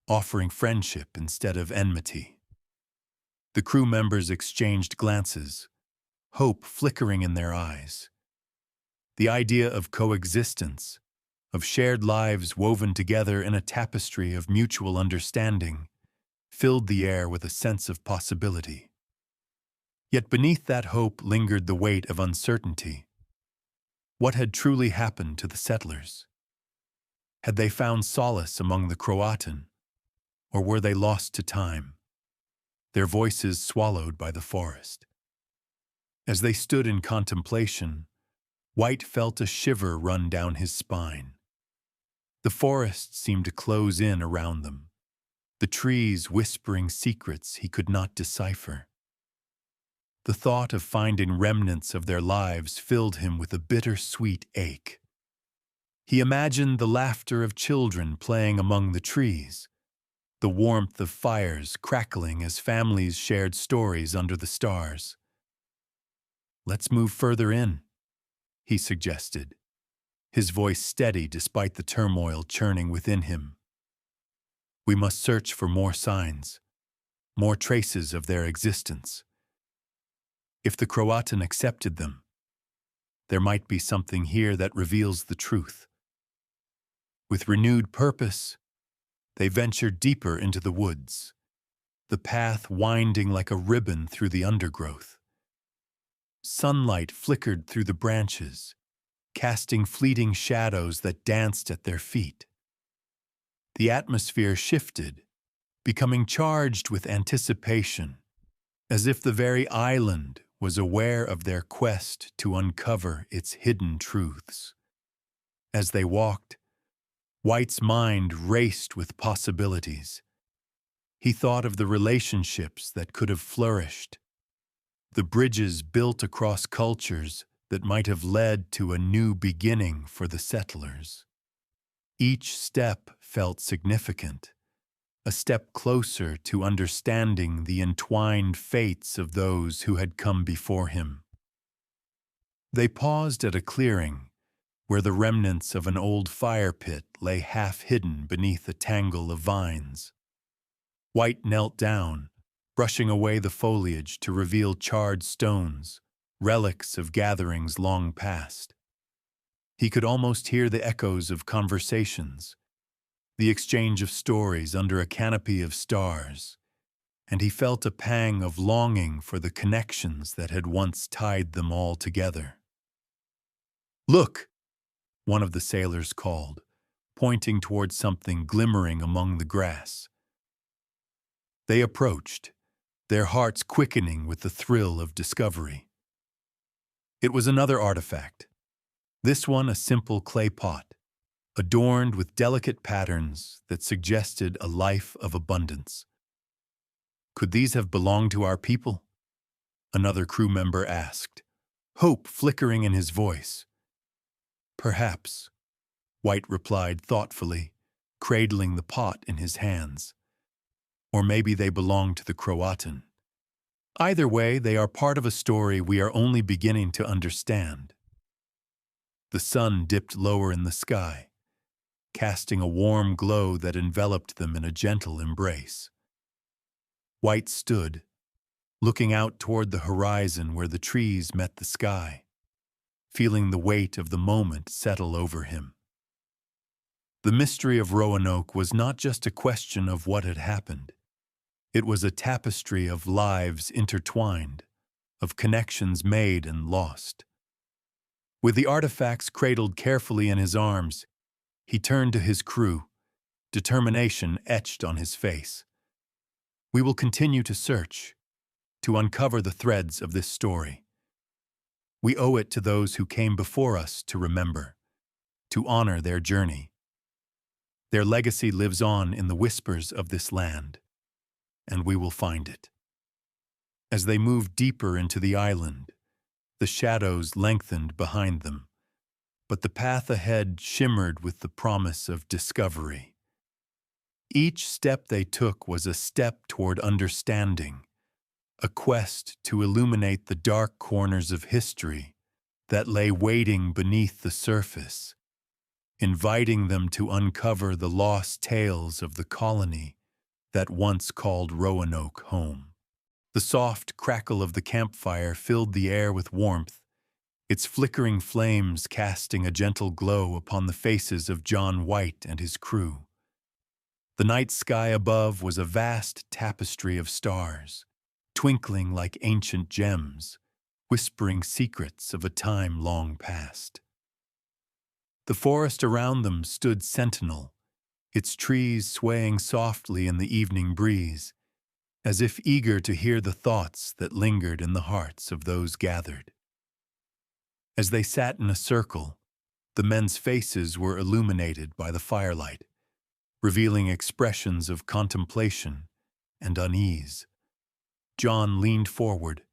offering friendship instead of enmity. The crew members exchanged glances, hope flickering in their eyes. The idea of coexistence, of shared lives woven together in a tapestry of mutual understanding, filled the air with a sense of possibility. Yet beneath that hope lingered the weight of uncertainty. What had truly happened to the settlers? Had they found solace among the CROATOAN, or were they lost to time, their voices swallowed by the forest? As they stood in contemplation, White felt a shiver run down his spine. The forest seemed to close in around them, the trees whispering secrets he could not decipher. The thought of finding remnants of their lives filled him with a bittersweet ache. He imagined the laughter of children playing among the trees, the warmth of fires crackling as families shared stories under the stars. "Let's move further in," he suggested, his voice steady despite the turmoil churning within him. "We must search for more signs, more traces of their existence. If the CROATOAN accepted them, there might be something here that reveals the truth." With renewed purpose, they ventured deeper into the woods, the path winding like a ribbon through the undergrowth. Sunlight flickered through the branches, casting fleeting shadows that danced at their feet. The atmosphere shifted, becoming charged with anticipation, as if the very island was aware of their quest to uncover its hidden truths. As they walked, White's mind raced with possibilities. He thought of the relationships that could have flourished, the bridges built across cultures that might have led to a new beginning for the settlers. Each step felt significant, a step closer to understanding the entwined fates of those who had come before him. They paused at a clearing where the remnants of an old fire pit lay half hidden beneath a tangle of vines. White knelt down, brushing away the foliage to reveal charred stones, relics of gatherings long past. He could almost hear the echoes of conversations, the exchange of stories under a canopy of stars, and he felt a pang of longing for the connections that had once tied them all together. "Look!" one of the sailors called, pointing towards something glimmering among the grass. They approached, their hearts quickening with the thrill of discovery. It was another artifact, this one a simple clay pot, adorned with delicate patterns that suggested a life of abundance. Could these have belonged to our people? Another crew member asked, hope flickering in his voice. Perhaps, White replied thoughtfully, cradling the pot in his hands. Or maybe they belong to the CROATOAN. Either way, they are part of a story we are only beginning to understand. The sun dipped lower in the sky, casting a warm glow that enveloped them in a gentle embrace. White stood, looking out toward the horizon where the trees met the sky, feeling the weight of the moment settle over him. The mystery of Roanoke was not just a question of what had happened. It was a tapestry of lives intertwined, of connections made and lost. With the artifacts cradled carefully in his arms, he turned to his crew, determination etched on his face. We will continue to search, to uncover the threads of this story. We owe it to those who came before us to remember, to honor their journey. Their legacy lives on in the whispers of this land, and we will find it. As they moved deeper into the island, the shadows lengthened behind them, but the path ahead shimmered with the promise of discovery. Each step they took was a step toward understanding, a quest to illuminate the dark corners of history that lay waiting beneath the surface, inviting them to uncover the lost tales of the colony that once called Roanoke home. The soft crackle of the campfire filled the air with warmth, its flickering flames casting a gentle glow upon the faces of John White and his crew. The night sky above was a vast tapestry of stars, twinkling like ancient gems, whispering secrets of a time long past. The forest around them stood sentinel, its trees swaying softly in the evening breeze, as if eager to hear the thoughts that lingered in the hearts of those gathered. As they sat in a circle, the men's faces were illuminated by the firelight, revealing expressions of contemplation and unease. John leaned forward,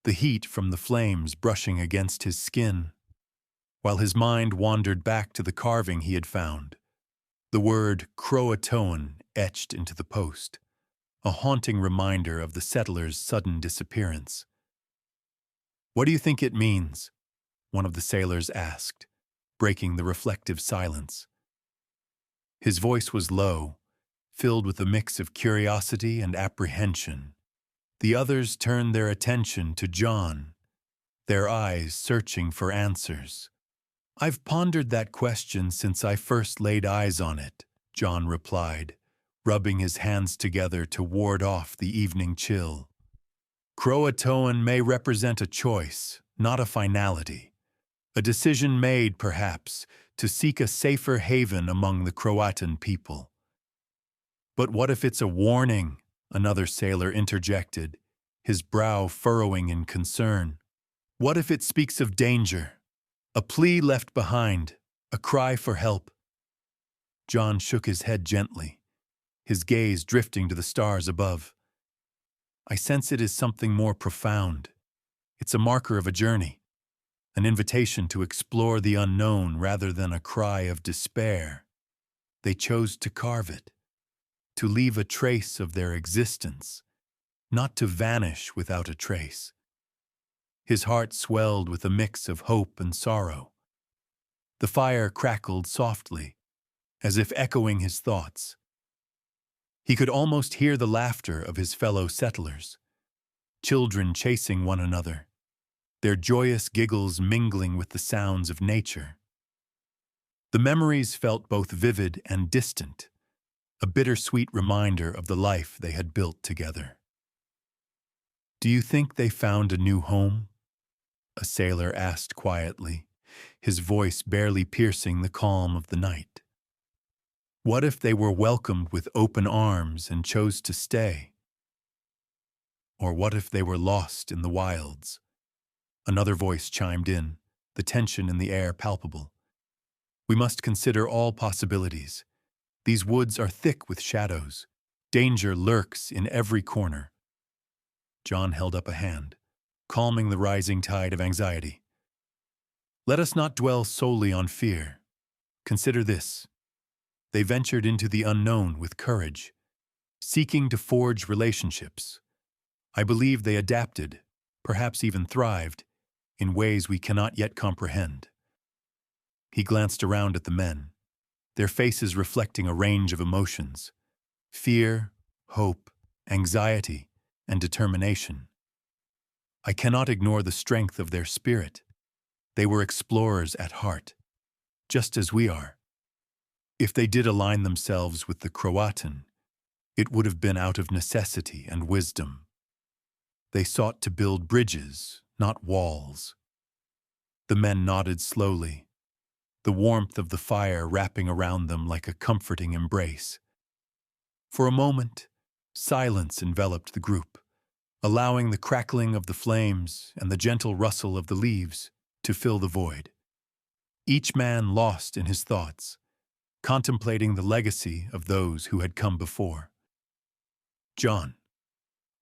the heat from the flames brushing against his skin, while his mind wandered back to the carving he had found, the word CROATOAN etched into the post, a haunting reminder of the settlers' sudden disappearance. "What do you think it means?" one of the sailors asked, breaking the reflective silence. His voice was low, filled with a mix of curiosity and apprehension. The others turned their attention to John, their eyes searching for answers. "I've pondered that question since I first laid eyes on it," John replied, rubbing his hands together to ward off the evening chill. "CROATOAN may represent a choice, not a finality. A decision made, perhaps, to seek a safer haven among the CROATOAN people." "But what if it's a warning?" another sailor interjected, his brow furrowing in concern. "What if it speaks of danger? A plea left behind, a cry for help?" John shook his head gently, his gaze drifting to the stars above. "I sense it is something more profound. It's a marker of a journey, an invitation to explore the unknown rather than a cry of despair. They chose to carve it, to leave a trace of their existence, not to vanish without a trace." His heart swelled with a mix of hope and sorrow. The fire crackled softly, as if echoing his thoughts. He could almost hear the laughter of his fellow settlers, children chasing one another, their joyous giggles mingling with the sounds of nature. The memories felt both vivid and distant, a bittersweet reminder of the life they had built together. "Do you think they found a new home?" a sailor asked quietly, his voice barely piercing the calm of the night. "What if they were welcomed with open arms and chose to stay?" Or what if they were lost in the wilds? Another voice chimed in, the tension in the air palpable. We must consider all possibilities. These woods are thick with shadows. Danger lurks in every corner. John held up a hand, calming the rising tide of anxiety. Let us not dwell solely on fear. Consider this. They ventured into the unknown with courage, seeking to forge relationships. I believe they adapted, perhaps even thrived, in ways we cannot yet comprehend. He glanced around at the men, their faces reflecting a range of emotions: fear, hope, anxiety, and determination. I cannot ignore the strength of their spirit. They were explorers at heart, just as we are. If they did align themselves with the CROATOAN, it would have been out of necessity and wisdom. They sought to build bridges, not walls. The men nodded slowly, the warmth of the fire wrapping around them like a comforting embrace. For a moment, silence enveloped the group, allowing the crackling of the flames and the gentle rustle of the leaves to fill the void. Each man lost in his thoughts, contemplating the legacy of those who had come before. John,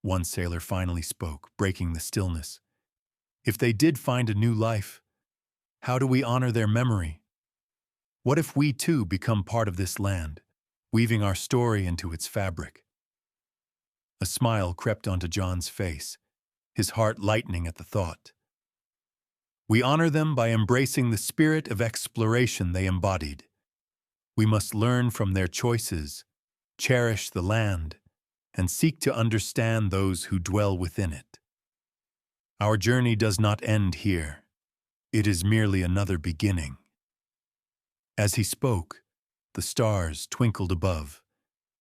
one sailor finally spoke, breaking the stillness. If they did find a new life, how do we honor their memory? What if we too become part of this land, weaving our story into its fabric? A smile crept onto John's face, his heart lightening at the thought. We honor them by embracing the spirit of exploration they embodied. We must learn from their choices, cherish the land, and seek to understand those who dwell within it. Our journey does not end here. It is merely another beginning. As he spoke, the stars twinkled above,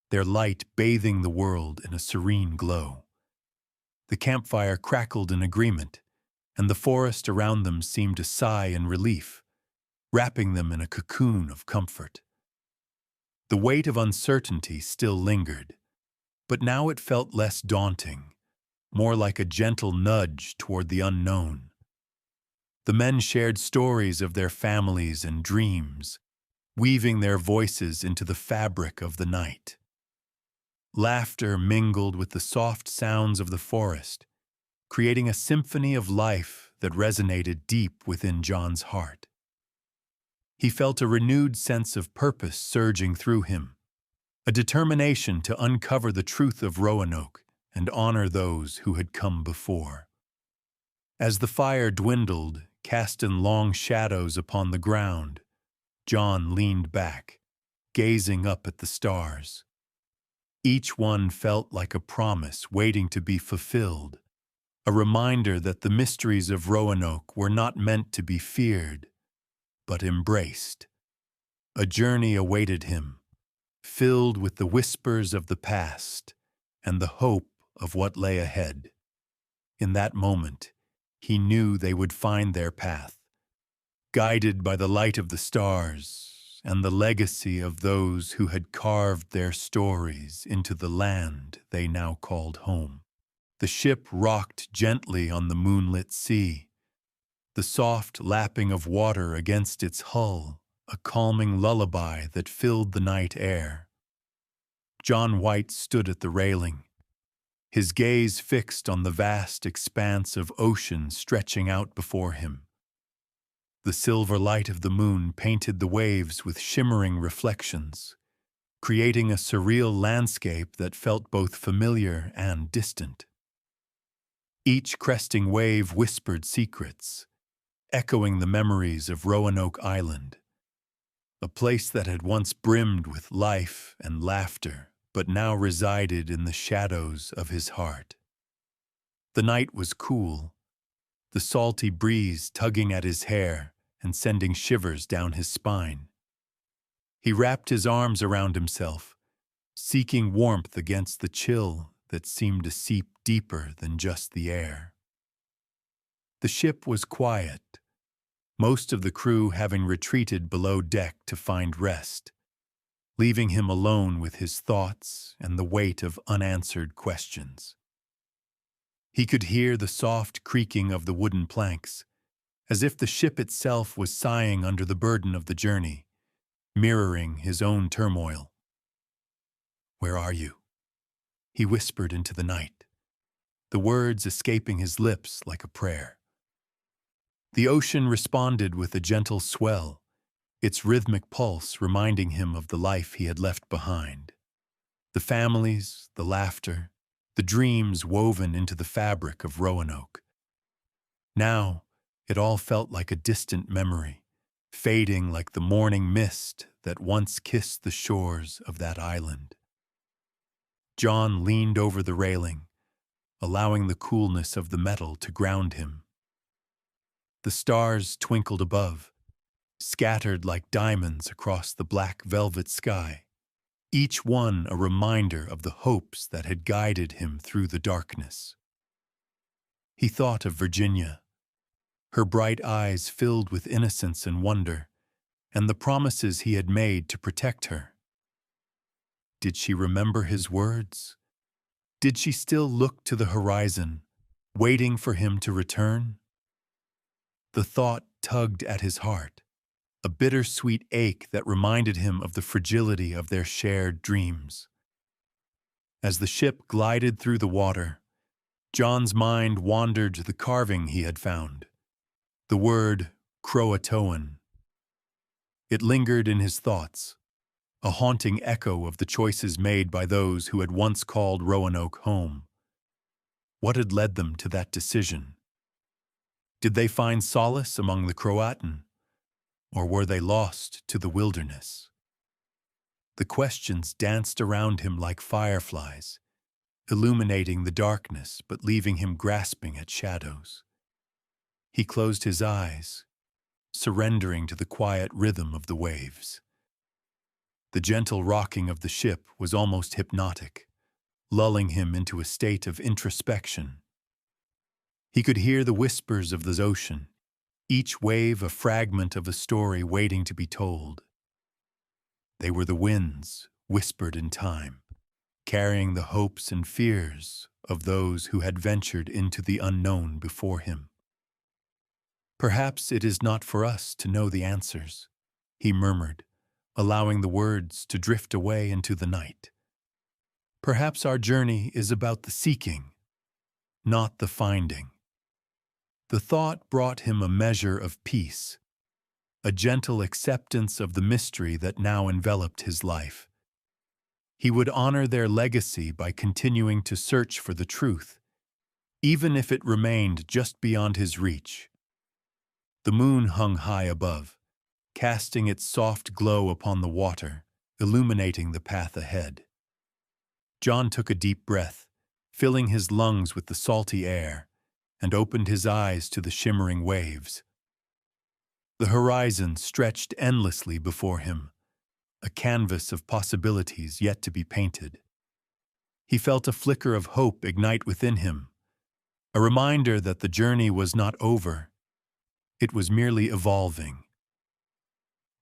their light bathing the world in a serene glow. The campfire crackled in agreement, and the forest around them seemed to sigh in relief, wrapping them in a cocoon of comfort. The weight of uncertainty still lingered, but now it felt less daunting, more like a gentle nudge toward the unknown. The men shared stories of their families and dreams, weaving their voices into the fabric of the night. Laughter mingled with the soft sounds of the forest, creating a symphony of life that resonated deep within John's heart. He felt a renewed sense of purpose surging through him, a determination to uncover the truth of Roanoke and honor those who had come before. As the fire dwindled, casting long shadows upon the ground, John leaned back, gazing up at the stars. Each one felt like a promise waiting to be fulfilled, a reminder that the mysteries of Roanoke were not meant to be feared, but embraced. A journey awaited him, filled with the whispers of the past and the hope of what lay ahead. In that moment, he knew they would find their path, guided by the light of the stars and the legacy of those who had carved their stories into the land they now called home. The ship rocked gently on the moonlit sea, the soft lapping of water against its hull, a calming lullaby that filled the night air. John White stood at the railing, his gaze fixed on the vast expanse of ocean stretching out before him. The silver light of the moon painted the waves with shimmering reflections, creating a surreal landscape that felt both familiar and distant. Each cresting wave whispered secrets, echoing the memories of Roanoke Island, a place that had once brimmed with life and laughter, but now resided in the shadows of his heart. The night was cool, the salty breeze tugging at his hair and sending shivers down his spine. He wrapped his arms around himself, seeking warmth against the chill that seemed to seep deeper than just the air. The ship was quiet, most of the crew having retreated below deck to find rest, leaving him alone with his thoughts and the weight of unanswered questions. He could hear the soft creaking of the wooden planks, as if the ship itself was sighing under the burden of the journey, mirroring his own turmoil. "Where are you?" he whispered into the night, the words escaping his lips like a prayer. The ocean responded with a gentle swell, its rhythmic pulse reminding him of the life he had left behind. The families, the laughter, the dreams woven into the fabric of Roanoke. Now, it all felt like a distant memory, fading like the morning mist that once kissed the shores of that island. John leaned over the railing, allowing the coolness of the metal to ground him. The stars twinkled above, scattered like diamonds across the black velvet sky, each one a reminder of the hopes that had guided him through the darkness. He thought of Virginia, her bright eyes filled with innocence and wonder, and the promises he had made to protect her. Did she remember his words? Did she still look to the horizon, waiting for him to return? The thought tugged at his heart, a bittersweet ache that reminded him of the fragility of their shared dreams. As the ship glided through the water, John's mind wandered to the carving he had found, the word CROATOAN. It lingered in his thoughts, a haunting echo of the choices made by those who had once called Roanoke home. What had led them to that decision? Did they find solace among the CROATOAN, or were they lost to the wilderness? The questions danced around him like fireflies, illuminating the darkness but leaving him grasping at shadows. He closed his eyes, surrendering to the quiet rhythm of the waves. The gentle rocking of the ship was almost hypnotic, lulling him into a state of introspection. He could hear the whispers of the ocean, each wave a fragment of a story waiting to be told. They were the winds, whispered in time, carrying the hopes and fears of those who had ventured into the unknown before him. "Perhaps it is not for us to know the answers," he murmured, allowing the words to drift away into the night. "Perhaps our journey is about the seeking, not the finding." The thought brought him a measure of peace, a gentle acceptance of the mystery that now enveloped his life. He would honor their legacy by continuing to search for the truth, even if it remained just beyond his reach. The moon hung high above, casting its soft glow upon the water, illuminating the path ahead. John took a deep breath, filling his lungs with the salty air, and opened his eyes to the shimmering waves. The horizon stretched endlessly before him, a canvas of possibilities yet to be painted. He felt a flicker of hope ignite within him, a reminder that the journey was not over. It was merely evolving.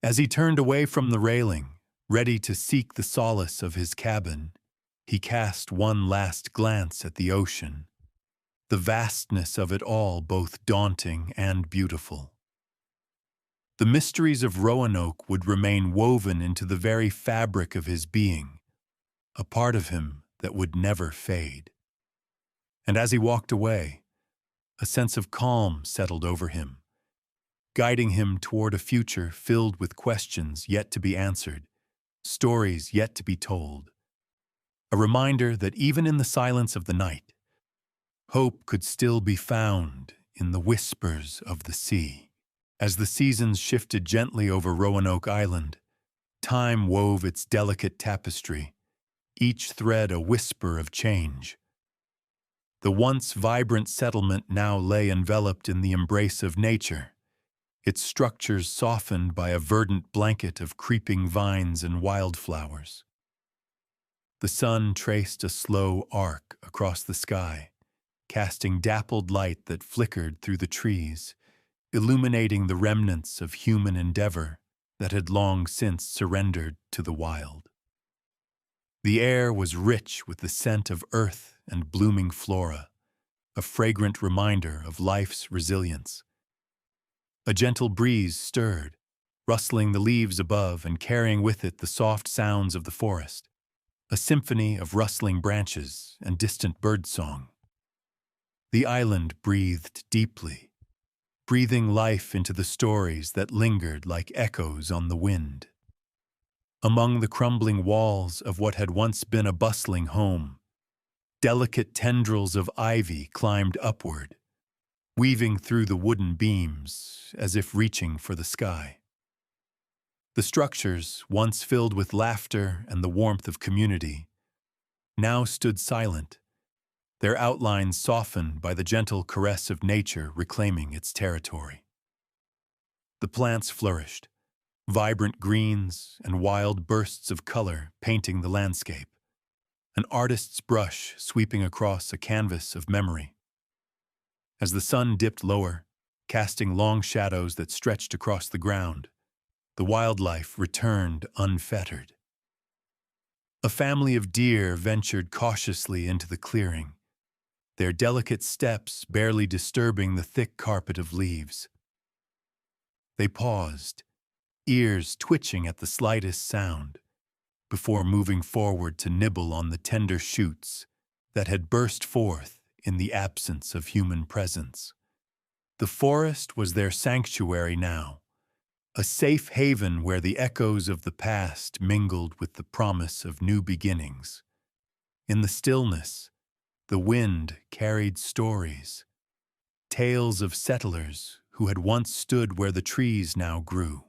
As he turned away from the railing, ready to seek the solace of his cabin, he cast one last glance at the ocean, the vastness of it all both daunting and beautiful. The mysteries of Roanoke would remain woven into the very fabric of his being, a part of him that would never fade. And as he walked away, a sense of calm settled over him, guiding him toward a future filled with questions yet to be answered, stories yet to be told. A reminder that even in the silence of the night, hope could still be found in the whispers of the sea. As the seasons shifted gently over Roanoke Island, time wove its delicate tapestry, each thread a whisper of change. The once vibrant settlement now lay enveloped in the embrace of nature, its structures softened by a verdant blanket of creeping vines and wildflowers. The sun traced a slow arc across the sky, casting dappled light that flickered through the trees, illuminating the remnants of human endeavor that had long since surrendered to the wild. The air was rich with the scent of earth and blooming flora, a fragrant reminder of life's resilience. A gentle breeze stirred, rustling the leaves above and carrying with it the soft sounds of the forest, a symphony of rustling branches and distant birdsong. The island breathed deeply, breathing life into the stories that lingered like echoes on the wind. Among the crumbling walls of what had once been a bustling home, delicate tendrils of ivy climbed upward, weaving through the wooden beams as if reaching for the sky. The structures, once filled with laughter and the warmth of community, now stood silent, their outlines softened by the gentle caress of nature reclaiming its territory. The plants flourished, vibrant greens and wild bursts of color painting the landscape, an artist's brush sweeping across a canvas of memory. As the sun dipped lower, casting long shadows that stretched across the ground, the wildlife returned unfettered. A family of deer ventured cautiously into the clearing, their delicate steps barely disturbing the thick carpet of leaves. They paused, ears twitching at the slightest sound, before moving forward to nibble on the tender shoots that had burst forth in the absence of human presence. The forest was their sanctuary now, a safe haven where the echoes of the past mingled with the promise of new beginnings. In the stillness, the wind carried stories, tales of settlers who had once stood where the trees now grew,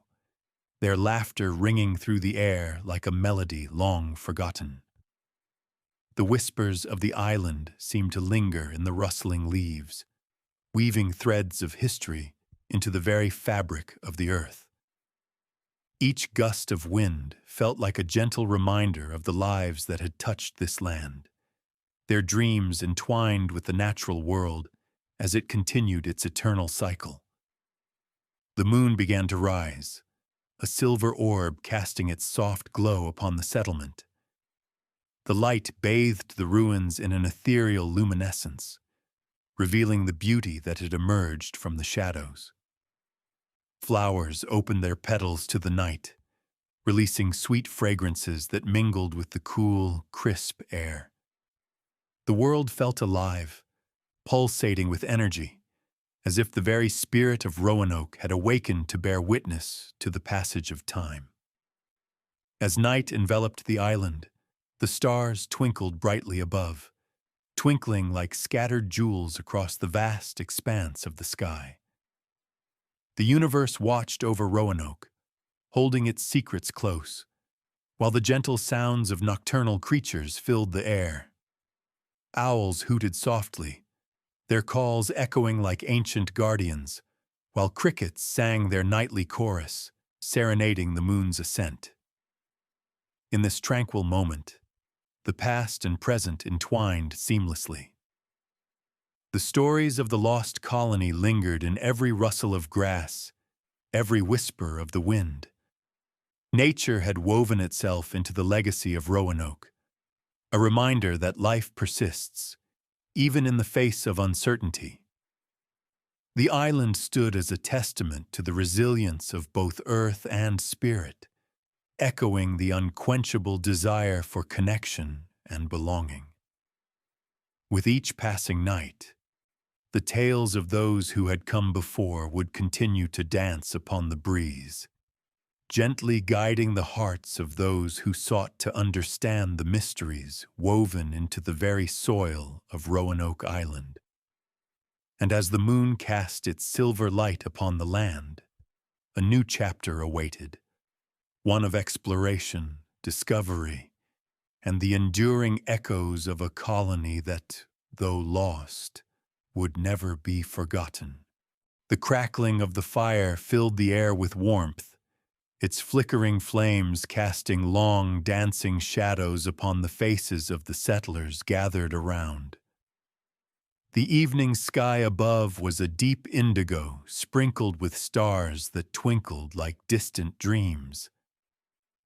their laughter ringing through the air like a melody long forgotten. The whispers of the island seemed to linger in the rustling leaves, weaving threads of history into the very fabric of the earth. Each gust of wind felt like a gentle reminder of the lives that had touched this land, their dreams entwined with the natural world as it continued its eternal cycle. The moon began to rise, a silver orb casting its soft glow upon the settlement. The light bathed the ruins in an ethereal luminescence, revealing the beauty that had emerged from the shadows. Flowers opened their petals to the night, releasing sweet fragrances that mingled with the cool, crisp air. The world felt alive, pulsating with energy, as if the very spirit of Roanoke had awakened to bear witness to the passage of time. As night enveloped the island, the stars twinkled brightly above, twinkling like scattered jewels across the vast expanse of the sky. The universe watched over Roanoke, holding its secrets close, while the gentle sounds of nocturnal creatures filled the air. Owls hooted softly, their calls echoing like ancient guardians, while crickets sang their nightly chorus, serenading the moon's ascent. In this tranquil moment, the past and present entwined seamlessly. The stories of the lost colony lingered in every rustle of grass, every whisper of the wind. Nature had woven itself into the legacy of Roanoke, a reminder that life persists, even in the face of uncertainty. The island stood as a testament to the resilience of both earth and spirit, echoing the unquenchable desire for connection and belonging. With each passing night, the tales of those who had come before would continue to dance upon the breeze, gently guiding the hearts of those who sought to understand the mysteries woven into the very soil of Roanoke Island. And as the moon cast its silver light upon the land, a new chapter awaited, one of exploration, discovery, and the enduring echoes of a colony that, though lost, would never be forgotten. The crackling of the fire filled the air with warmth, its flickering flames casting long, dancing shadows upon the faces of the settlers gathered around. The evening sky above was a deep indigo sprinkled with stars that twinkled like distant dreams.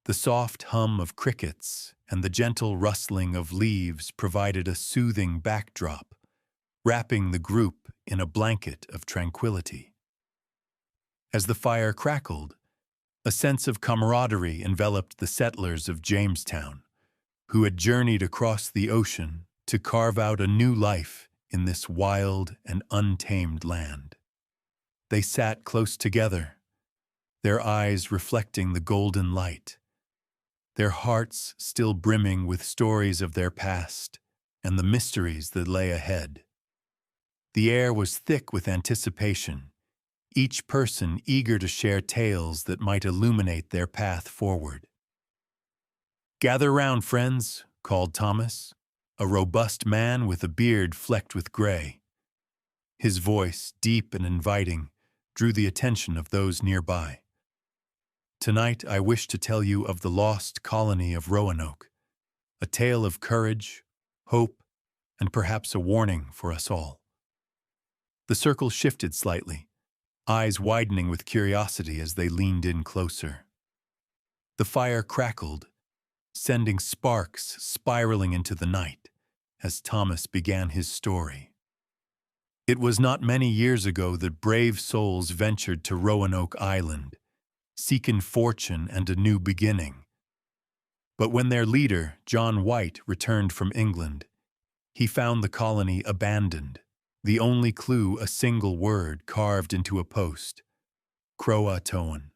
The soft hum of crickets and the gentle rustling of leaves provided a soothing backdrop, wrapping the group in a blanket of tranquility. As the fire crackled, a sense of camaraderie enveloped the settlers of Jamestown, who had journeyed across the ocean to carve out a new life in this wild and untamed land. They sat close together, their eyes reflecting the golden light, their hearts still brimming with stories of their past and the mysteries that lay ahead. The air was thick with anticipation, each person eager to share tales that might illuminate their path forward. "Gather round, friends," called Thomas, a robust man with a beard flecked with gray. His voice, deep and inviting, drew the attention of those nearby. "Tonight I wish to tell you of the lost colony of Roanoke, a tale of courage, hope, and perhaps a warning for us all." The circle shifted slightly, eyes widening with curiosity as they leaned in closer. The fire crackled, sending sparks spiraling into the night as Thomas began his story. It was not many years ago that brave souls ventured to Roanoke Island, seeking fortune and a new beginning. But when their leader, John White, returned from England, he found the colony abandoned, the only clue a single word carved into a post: CROATOAN.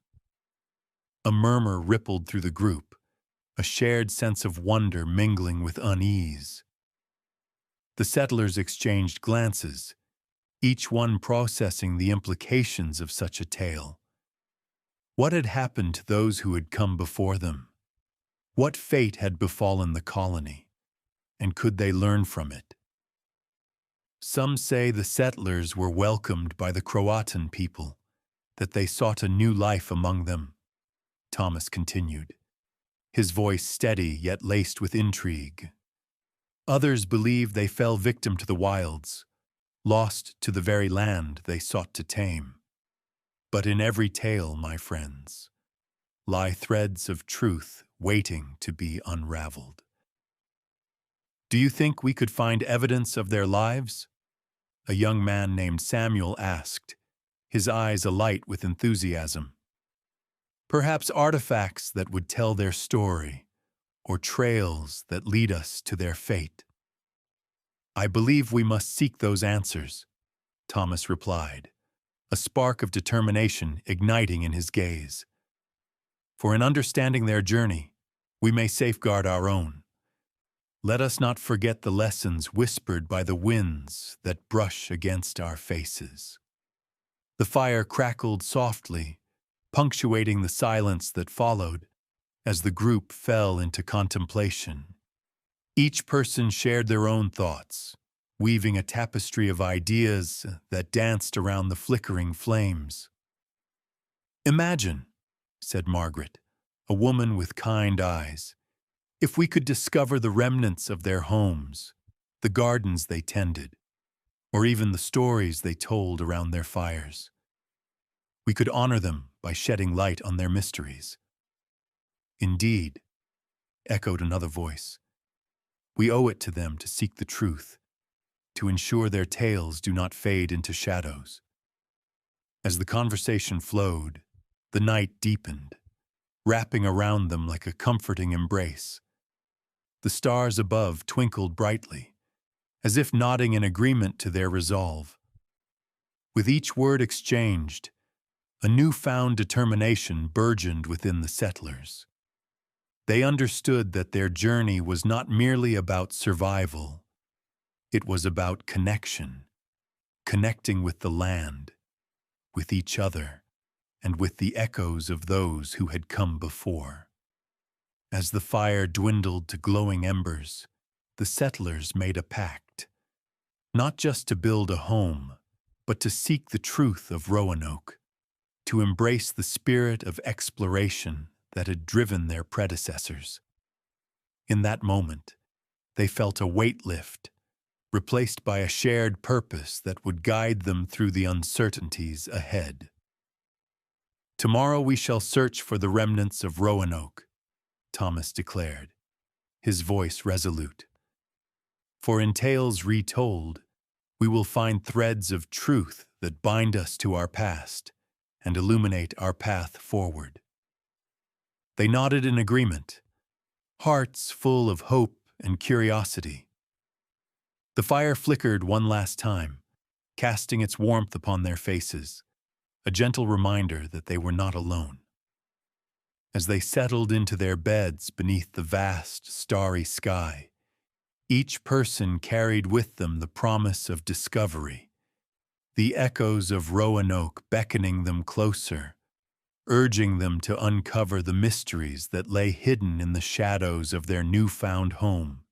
A murmur rippled through the group, a shared sense of wonder mingling with unease. The settlers exchanged glances, each one processing the implications of such a tale. What had happened to those who had come before them? What fate had befallen the colony, and could they learn from it? Some say the settlers were welcomed by the CROATOAN people, that they sought a new life among them, Thomas continued, his voice steady yet laced with intrigue. Others believe they fell victim to the wilds, lost to the very land they sought to tame. But in every tale, my friends, lie threads of truth waiting to be unraveled. "Do you think we could find evidence of their lives?" a young man named Samuel asked, his eyes alight with enthusiasm. "Perhaps artifacts that would tell their story, or trails that lead us to their fate." "I believe we must seek those answers," Thomas replied, a spark of determination igniting in his gaze. "For in understanding their journey, we may safeguard our own. Let us not forget the lessons whispered by the winds that brush against our faces." The fire crackled softly, punctuating the silence that followed as the group fell into contemplation. Each person shared their own thoughts, weaving a tapestry of ideas that danced around the flickering flames. "Imagine," said Margaret, a woman with kind eyes, "if we could discover the remnants of their homes, the gardens they tended, or even the stories they told around their fires. We could honor them by shedding light on their mysteries." "Indeed," echoed another voice. "We owe it to them to seek the truth, to ensure their tales do not fade into shadows." As the conversation flowed, the night deepened, wrapping around them like a comforting embrace. The stars above twinkled brightly, as if nodding in agreement to their resolve. With each word exchanged, a newfound determination burgeoned within the settlers. They understood that their journey was not merely about survival. It was about connection, connecting with the land, with each other, and with the echoes of those who had come before. As the fire dwindled to glowing embers, the settlers made a pact, not just to build a home, but to seek the truth of Roanoke, to embrace the spirit of exploration that had driven their predecessors. In that moment, they felt a weight lift, replaced by a shared purpose that would guide them through the uncertainties ahead. "Tomorrow we shall search for the remnants of Roanoke," Thomas declared, his voice resolute. "For in tales retold, We will find threads of truth that bind us to our past and illuminate our path forward." They nodded in agreement, hearts full of hope and curiosity. The fire flickered one last time, casting its warmth upon their faces, a gentle reminder that they were not alone. As they settled into their beds beneath the vast, starry sky, each person carried with them the promise of discovery, the echoes of Roanoke beckoning them closer, urging them to uncover the mysteries that lay hidden in the shadows of their newfound home.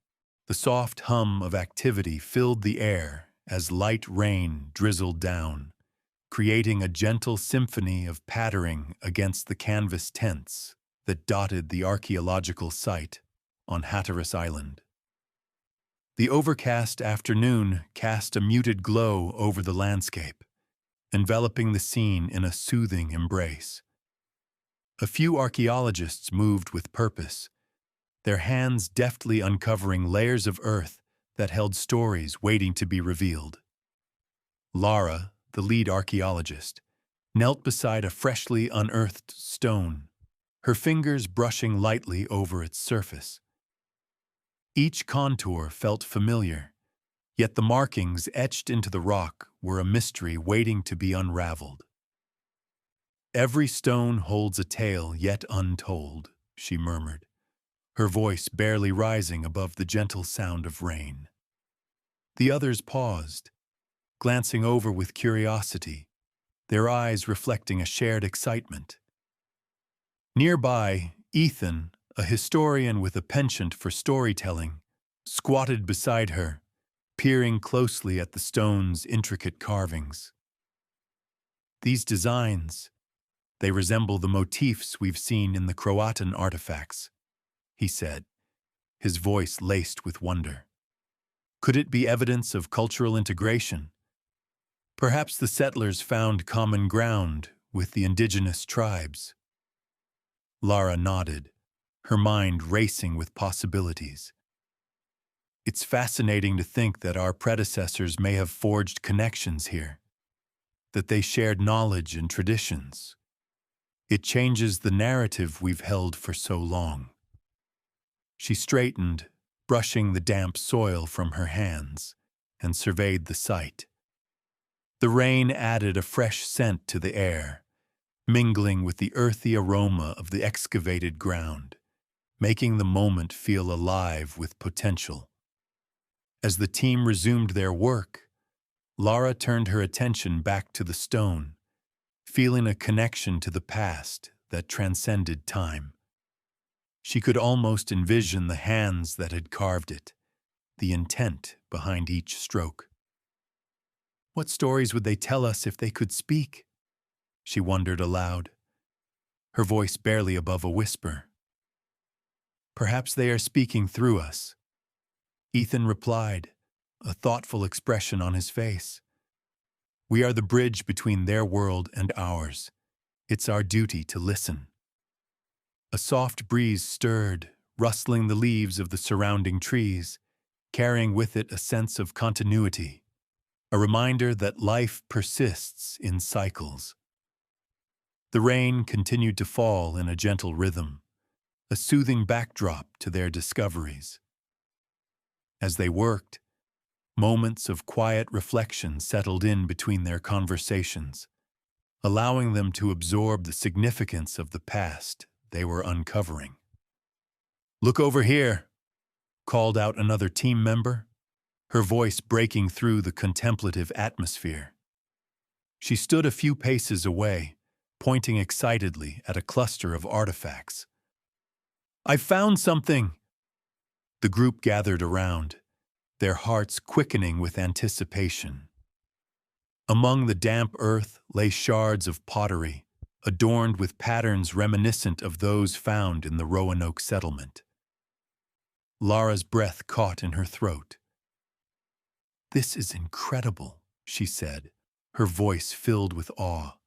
The soft hum of activity filled the air as light rain drizzled down, creating a gentle symphony of pattering against the canvas tents that dotted the archaeological site on Hatteras Island. The overcast afternoon cast a muted glow over the landscape, enveloping the scene in a soothing embrace. A few archaeologists moved with purpose, their hands deftly uncovering layers of earth that held stories waiting to be revealed. Lara, the lead archaeologist, knelt beside a freshly unearthed stone, her fingers brushing lightly over its surface. Each contour felt familiar, yet the markings etched into the rock were a mystery waiting to be unraveled. "Every stone holds a tale yet untold," she murmured, her voice barely rising above the gentle sound of rain. The others paused, glancing over with curiosity, their eyes reflecting a shared excitement. Nearby, Ethan, a historian with a penchant for storytelling, squatted beside her, peering closely at the stone's intricate carvings. "These designs, they resemble the motifs we've seen in the CROATOAN artifacts," he said, his voice laced with wonder. Could it be evidence of cultural integration? Perhaps the settlers found common ground with the indigenous tribes. Lara nodded, her mind racing with possibilities. "It's fascinating to think that our predecessors may have forged connections here, that they shared knowledge and traditions. It changes the narrative we've held for so long." She straightened, brushing the damp soil from her hands, and surveyed the site. The rain added a fresh scent to the air, mingling with the earthy aroma of the excavated ground, making the moment feel alive with potential. As the team resumed their work, Lara turned her attention back to the stone, feeling a connection to the past that transcended time. She could almost envision the hands that had carved it, the intent behind each stroke. What stories would they tell us if they could speak? She wondered aloud, her voice barely above a whisper. Perhaps they are speaking through us. Ethan replied, a thoughtful expression on his face. We are the bridge between their world and ours. It's our duty to listen. A soft breeze stirred, rustling the leaves of the surrounding trees, carrying with it a sense of continuity, a reminder that life persists in cycles. The rain continued to fall in a gentle rhythm, a soothing backdrop to their discoveries. As they worked, moments of quiet reflection settled in between their conversations, allowing them to absorb the significance of the past they were uncovering. Look over here, called out another team member, her voice breaking through the contemplative atmosphere. She stood a few paces away, pointing excitedly at a cluster of artifacts. I found something! The group gathered around, their hearts quickening with anticipation. Among the damp earth lay shards of pottery, adorned with patterns reminiscent of those found in the Roanoke settlement. Lara's breath caught in her throat. This is incredible, she said, her voice filled with awe.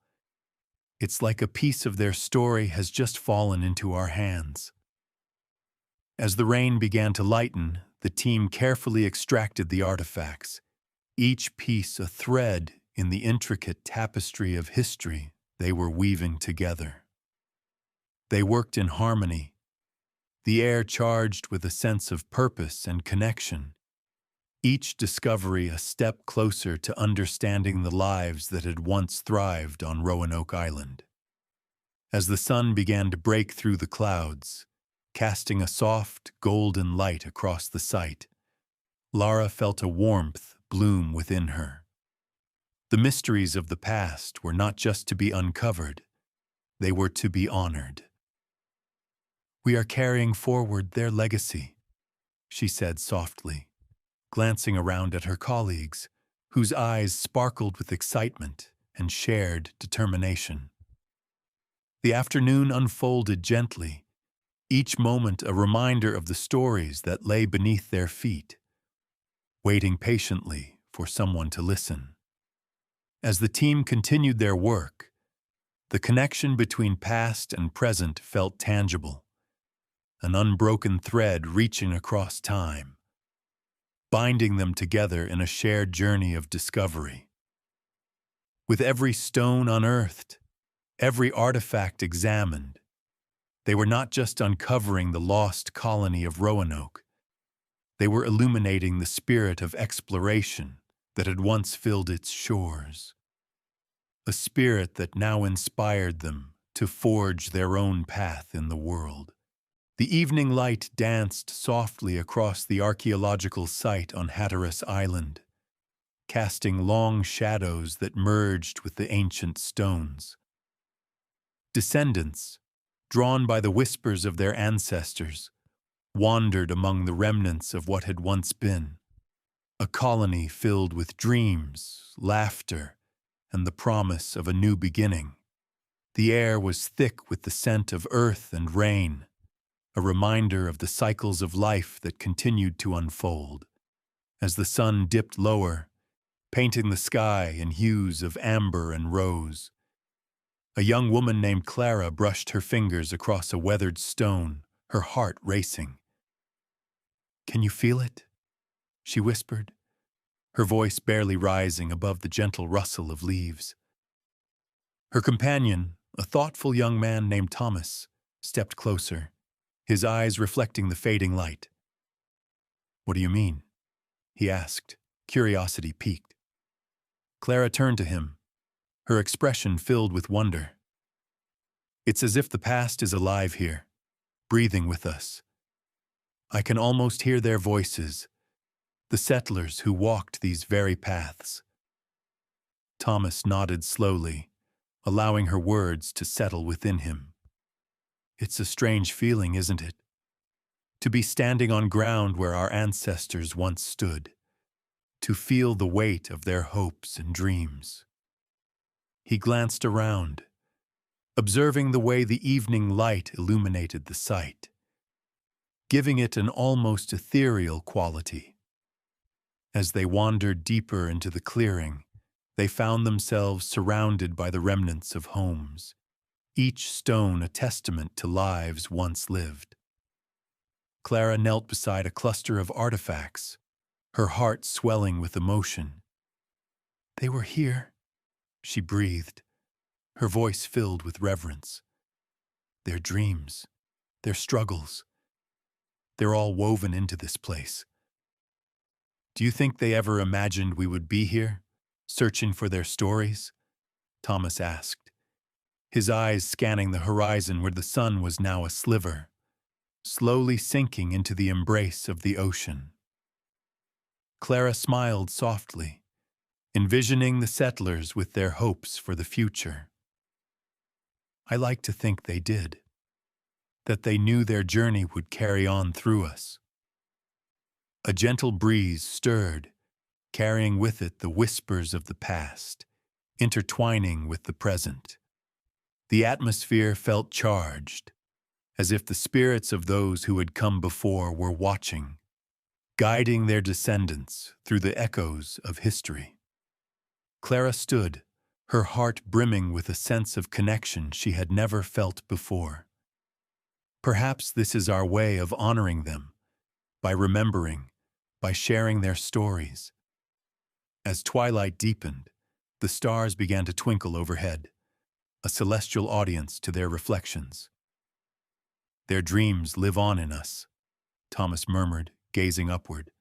It's like a piece of their story has just fallen into our hands. As the rain began to lighten, the team carefully extracted the artifacts, each piece a thread in the intricate tapestry of history they were weaving together. They worked in harmony, the air charged with a sense of purpose and connection, each discovery a step closer to understanding the lives that had once thrived on Roanoke Island. As the sun began to break through the clouds, casting a soft, golden light across the sight, Lara felt a warmth bloom within her. The mysteries of the past were not just to be uncovered, they were to be honored. "We are carrying forward their legacy," she said softly, glancing around at her colleagues, whose eyes sparkled with excitement and shared determination. The afternoon unfolded gently, each moment a reminder of the stories that lay beneath their feet, waiting patiently for someone to listen. As the team continued their work, the connection between past and present felt tangible, an unbroken thread reaching across time, binding them together in a shared journey of discovery. With every stone unearthed, every artifact examined, they were not just uncovering the lost colony of Roanoke, they were illuminating the spirit of exploration that had once filled its shores, a spirit that now inspired them to forge their own path in the world. The evening light danced softly across the archaeological site on Hatteras Island, casting long shadows that merged with the ancient stones. Descendants, drawn by the whispers of their ancestors, wandered among the remnants of what had once been, a colony filled with dreams, laughter, and the promise of a new beginning. The air was thick with the scent of earth and rain, a reminder of the cycles of life that continued to unfold. As the sun dipped lower, painting the sky in hues of amber and rose, a young woman named Clara brushed her fingers across a weathered stone, her heart racing. "Can you feel it?" she whispered, her voice barely rising above the gentle rustle of leaves. Her companion, a thoughtful young man named Thomas, stepped closer, his eyes reflecting the fading light. "What do you mean?" he asked, curiosity piqued. Clara turned to him, her expression filled with wonder. "It's as if the past is alive here, breathing with us. I can almost hear their voices, the settlers who walked these very paths." Thomas nodded slowly, allowing her words to settle within him. "It's a strange feeling, isn't it? To be standing on ground where our ancestors once stood, to feel the weight of their hopes and dreams." He glanced around, observing the way the evening light illuminated the site, giving it an almost ethereal quality. As they wandered deeper into the clearing, they found themselves surrounded by the remnants of homes, each stone a testament to lives once lived. Clara knelt beside a cluster of artifacts, her heart swelling with emotion. "They were here," she breathed, her voice filled with reverence. "Their dreams, their struggles, they're all woven into this place. Do you think they ever imagined we would be here, searching for their stories?" Thomas asked, his eyes scanning the horizon where the sun was now a sliver, slowly sinking into the embrace of the ocean. Clara smiled softly, envisioning the settlers with their hopes for the future. "I like to think they did, that they knew their journey would carry on through us." A gentle breeze stirred, carrying with it the whispers of the past, intertwining with the present. The atmosphere felt charged, as if the spirits of those who had come before were watching, guiding their descendants through the echoes of history. Clara stood, her heart brimming with a sense of connection she had never felt before. Perhaps this is our way of honoring them, by remembering, by sharing their stories. As twilight deepened, the stars began to twinkle overhead, a celestial audience to their reflections. "Their dreams live on in us," Thomas murmured, gazing upward.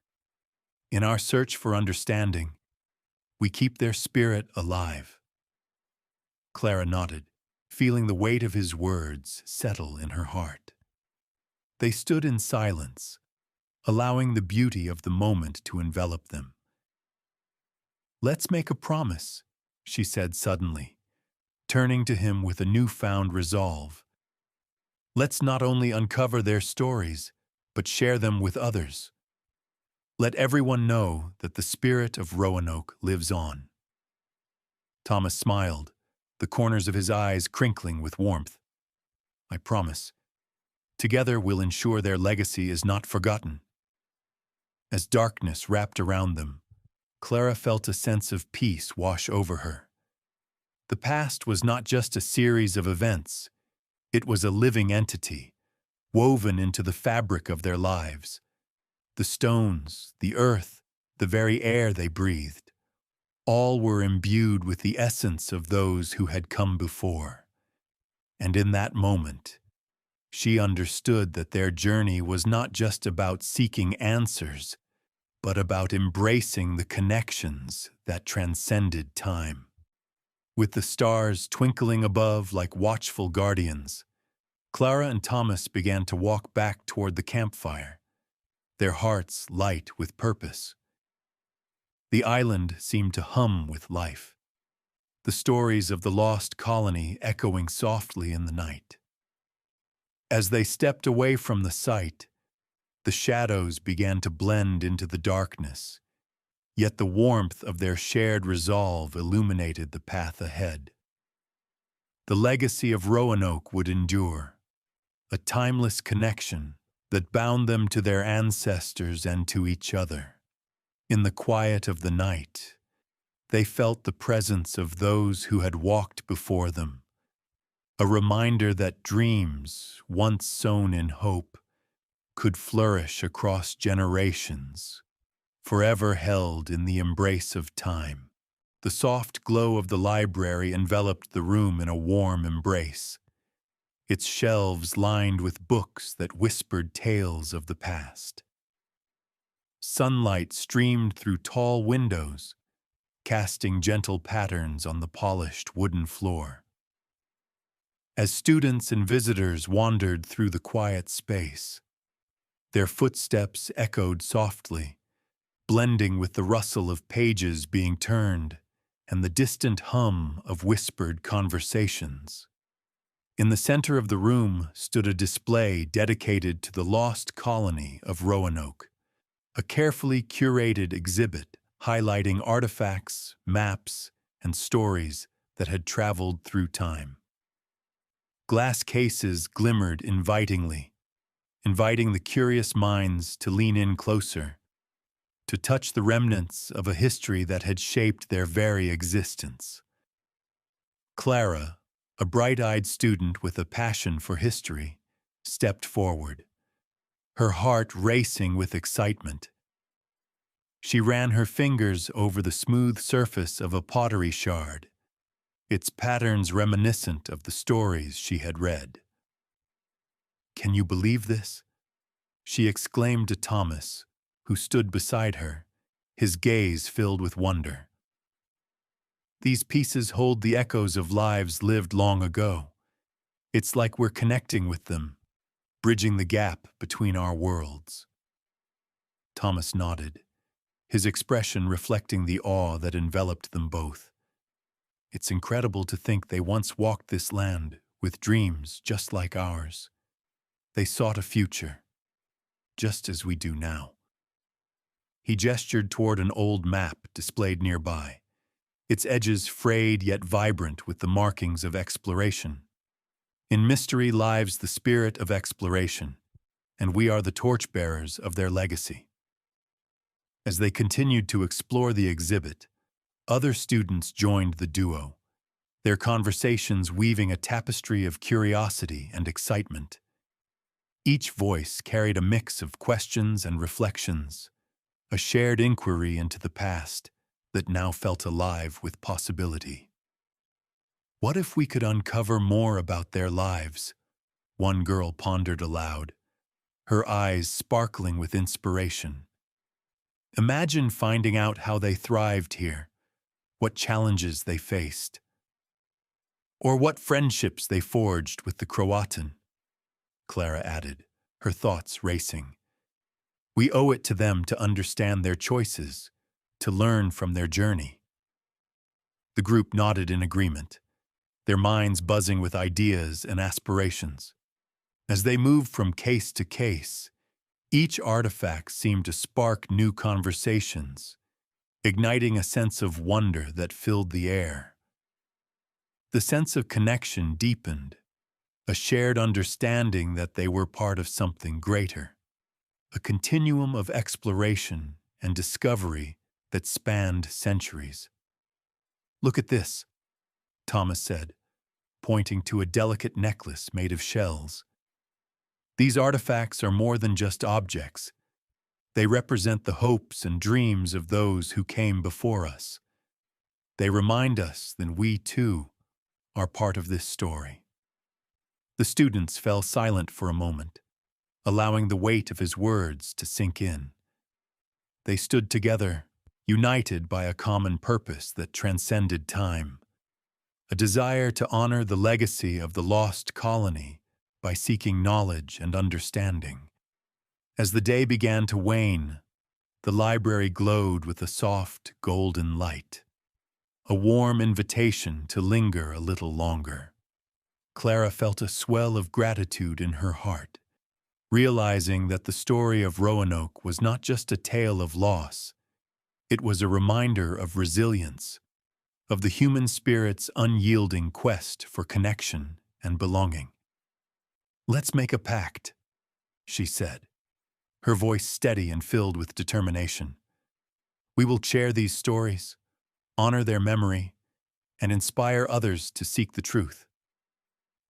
"In our search for understanding, we keep their spirit alive." Clara nodded, feeling the weight of his words settle in her heart. They stood in silence, allowing the beauty of the moment to envelop them. "Let's make a promise," she said suddenly, turning to him with a newfound resolve. "Let's not only uncover their stories, but share them with others. Let everyone know that the spirit of Roanoke lives on." Thomas smiled, the corners of his eyes crinkling with warmth. "I promise. Together we'll ensure their legacy is not forgotten." As darkness wrapped around them, Clara felt a sense of peace wash over her. The past was not just a series of events. It was a living entity, woven into the fabric of their lives. The stones, the earth, the very air they breathed, all were imbued with the essence of those who had come before. And in that moment, she understood that their journey was not just about seeking answers, but about embracing the connections that transcended time. With the stars twinkling above like watchful guardians, Clara and Thomas began to walk back toward the campfire, their hearts light with purpose. The island seemed to hum with life, the stories of the lost colony echoing softly in the night. As they stepped away from the site, the shadows began to blend into the darkness, yet the warmth of their shared resolve illuminated the path ahead. The legacy of Roanoke would endure, a timeless connection that bound them to their ancestors and to each other. In the quiet of the night, they felt the presence of those who had walked before them, a reminder that dreams, once sown in hope, could flourish across generations, forever held in the embrace of time. The soft glow of the library enveloped the room in a warm embrace, its shelves lined with books that whispered tales of the past. Sunlight streamed through tall windows, casting gentle patterns on the polished wooden floor. As students and visitors wandered through the quiet space, their footsteps echoed softly, blending with the rustle of pages being turned and the distant hum of whispered conversations. In the center of the room stood a display dedicated to the lost colony of Roanoke, a carefully curated exhibit highlighting artifacts, maps, and stories that had traveled through time. Glass cases glimmered invitingly, inviting the curious minds to lean in closer, to touch the remnants of a history that had shaped their very existence. Clara, a bright-eyed student with a passion for history, stepped forward, her heart racing with excitement. She ran her fingers over the smooth surface of a pottery shard, its patterns reminiscent of the stories she had read. "Can you believe this?" she exclaimed to Thomas, who stood beside her, his gaze filled with wonder. "These pieces hold the echoes of lives lived long ago. It's like we're connecting with them, bridging the gap between our worlds." Thomas nodded, his expression reflecting the awe that enveloped them both. It's incredible to think they once walked this land with dreams just like ours. They sought a future, just as we do now. He gestured toward an old map displayed nearby, its edges frayed yet vibrant with the markings of exploration. In mystery lives the spirit of exploration, and we are the torchbearers of their legacy. As they continued to explore the exhibit, other students joined the duo, their conversations weaving a tapestry of curiosity and excitement. Each voice carried a mix of questions and reflections, a shared inquiry into the past that now felt alive with possibility. What if we could uncover more about their lives? One girl pondered aloud, her eyes sparkling with inspiration. Imagine finding out how they thrived here, what challenges they faced, or what friendships they forged with the CROATOAN, Clara added, her thoughts racing. We owe it to them to understand their choices, to learn from their journey. The group nodded in agreement, their minds buzzing with ideas and aspirations. As they moved from case to case, each artifact seemed to spark new conversations, igniting a sense of wonder that filled the air. The sense of connection deepened, a shared understanding that they were part of something greater, a continuum of exploration and discovery that spanned centuries. "Look at this," Thomas said, pointing to a delicate necklace made of shells. "These artifacts are more than just objects. They represent the hopes and dreams of those who came before us. They remind us that we, too, are part of this story." The students fell silent for a moment, allowing the weight of his words to sink in. They stood together, united by a common purpose that transcended time, a desire to honor the legacy of the lost colony by seeking knowledge and understanding. As the day began to wane, the library glowed with a soft, golden light, a warm invitation to linger a little longer. Clara felt a swell of gratitude in her heart, realizing that the story of Roanoke was not just a tale of loss. It was a reminder of resilience, of the human spirit's unyielding quest for connection and belonging. "Let's make a pact," she said, her voice steady and filled with determination. "We will share these stories, honor their memory, and inspire others to seek the truth.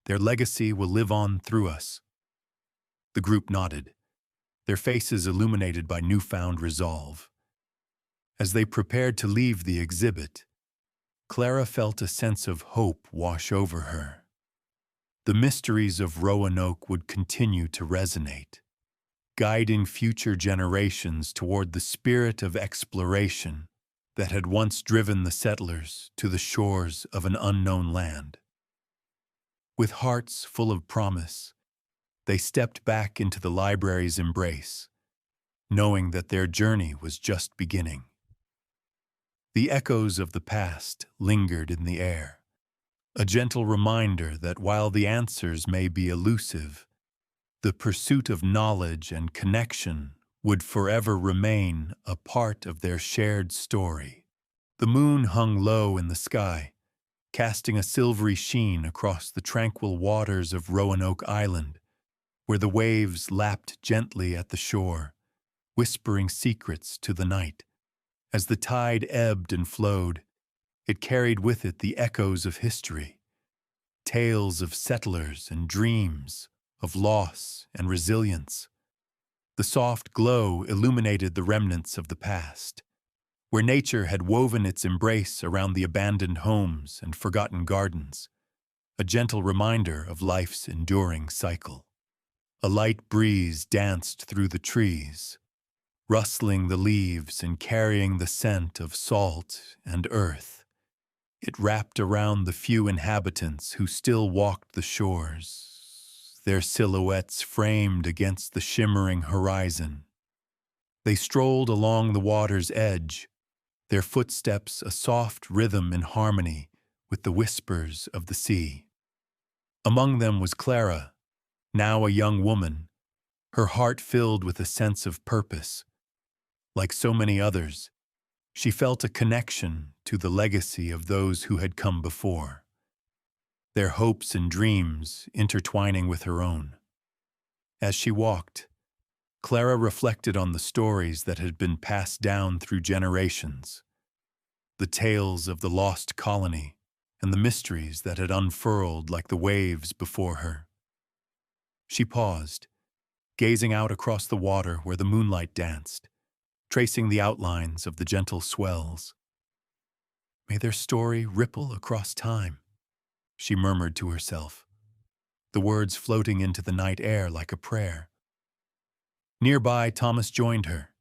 Their legacy will live on through us." The group nodded, their faces illuminated by newfound resolve. As they prepared to leave the exhibit, Clara felt a sense of hope wash over her. The mysteries of Roanoke would continue to resonate, guiding future generations toward the spirit of exploration that had once driven the settlers to the shores of an unknown land. With hearts full of promise, they stepped back into the library's embrace, knowing that their journey was just beginning. The echoes of the past lingered in the air, a gentle reminder that while the answers may be elusive, the pursuit of knowledge and connection would forever remain a part of their shared story. The moon hung low in the sky, casting a silvery sheen across the tranquil waters of Roanoke Island, where the waves lapped gently at the shore, whispering secrets to the night. As the tide ebbed and flowed, it carried with it the echoes of history, tales of settlers and dreams, of loss and resilience. The soft glow illuminated the remnants of the past, where nature had woven its embrace around the abandoned homes and forgotten gardens, a gentle reminder of life's enduring cycle. A light breeze danced through the trees, rustling the leaves and carrying the scent of salt and earth. It wrapped around the few inhabitants who still walked the shores, their silhouettes framed against the shimmering horizon. They strolled along the water's edge, their footsteps a soft rhythm in harmony with the whispers of the sea. Among them was Clara, now a young woman, her heart filled with a sense of purpose. Like so many others, she felt a connection to the legacy of those who had come before, their hopes and dreams intertwining with her own. As she walked, Clara reflected on the stories that had been passed down through generations, the tales of the lost colony and the mysteries that had unfurled like the waves before her. She paused, gazing out across the water where the moonlight danced, tracing the outlines of the gentle swells. May their story ripple across time, she murmured to herself, the words floating into the night air like a prayer. Nearby, Thomas joined her,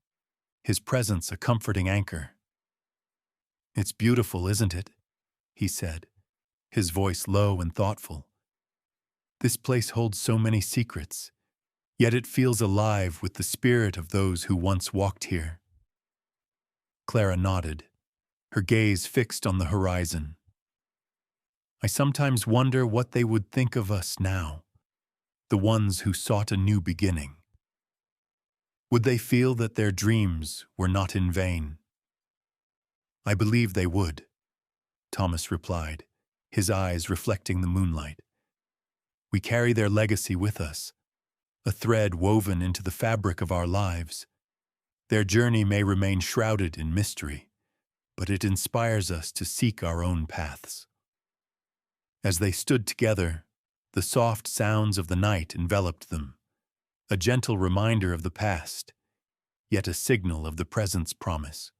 his presence a comforting anchor. "It's beautiful, isn't it?" he said, his voice low and thoughtful. "This place holds so many secrets, yet it feels alive with the spirit of those who once walked here." Clara nodded, her gaze fixed on the horizon. "I sometimes wonder what they would think of us now, the ones who sought a new beginning. Would they feel that their dreams were not in vain?" "I believe they would," Thomas replied, his eyes reflecting the moonlight. "We carry their legacy with us, a thread woven into the fabric of our lives. Their journey may remain shrouded in mystery, but it inspires us to seek our own paths." As they stood together, the soft sounds of the night enveloped them, a gentle reminder of the past, yet a signal of the present's promise.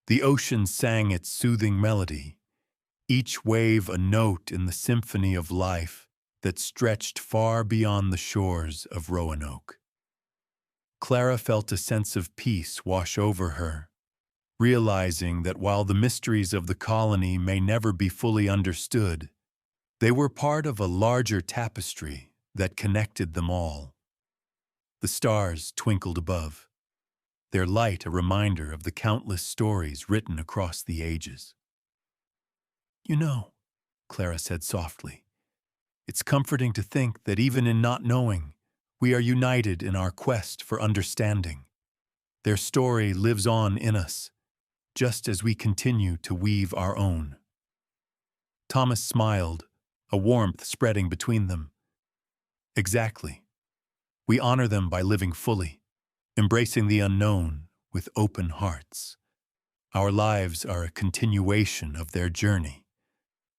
The ocean sang its soothing melody, each wave a note in the symphony of life that stretched far beyond the shores of Roanoke. Clara felt a sense of peace wash over her, realizing that while the mysteries of the colony may never be fully understood, they were part of a larger tapestry that connected them all. The stars twinkled above, their light a reminder of the countless stories written across the ages. "You know," Clara said softly, "it's comforting to think that even in not knowing, we are united in our quest for understanding. Their story lives on in us, just as we continue to weave our own." Thomas smiled, a warmth spreading between them. "Exactly. We honor them by living fully, embracing the unknown with open hearts. Our lives are a continuation of their journey,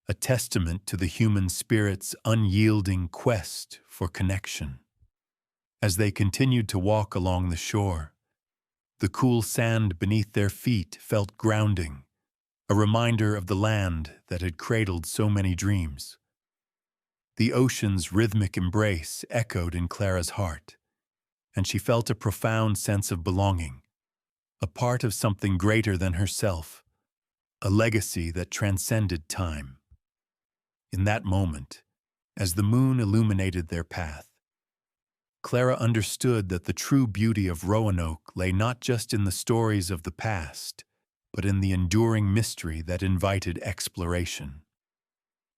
a testament to the human spirit's unyielding quest for connection." As they continued to walk along the shore, the cool sand beneath their feet felt grounding, a reminder of the land that had cradled so many dreams. The ocean's rhythmic embrace echoed in Clara's heart, and she felt a profound sense of belonging, a part of something greater than herself, a legacy that transcended time. In that moment, as the moon illuminated their path, Clara understood that the true beauty of Roanoke lay not just in the stories of the past, but in the enduring mystery that invited exploration.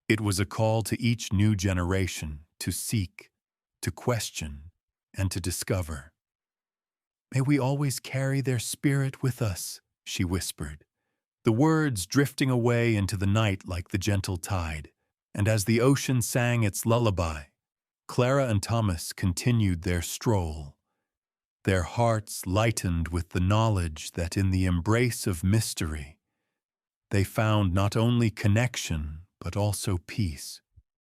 It was a call to each new generation to seek, to question, and to discover. "May we always carry their spirit with us," she whispered, the words drifting away into the night like the gentle tide. And as the ocean sang its lullaby, Clara and Thomas continued their stroll, their hearts lightened with the knowledge that in the embrace of mystery, they found not only connection but also peace.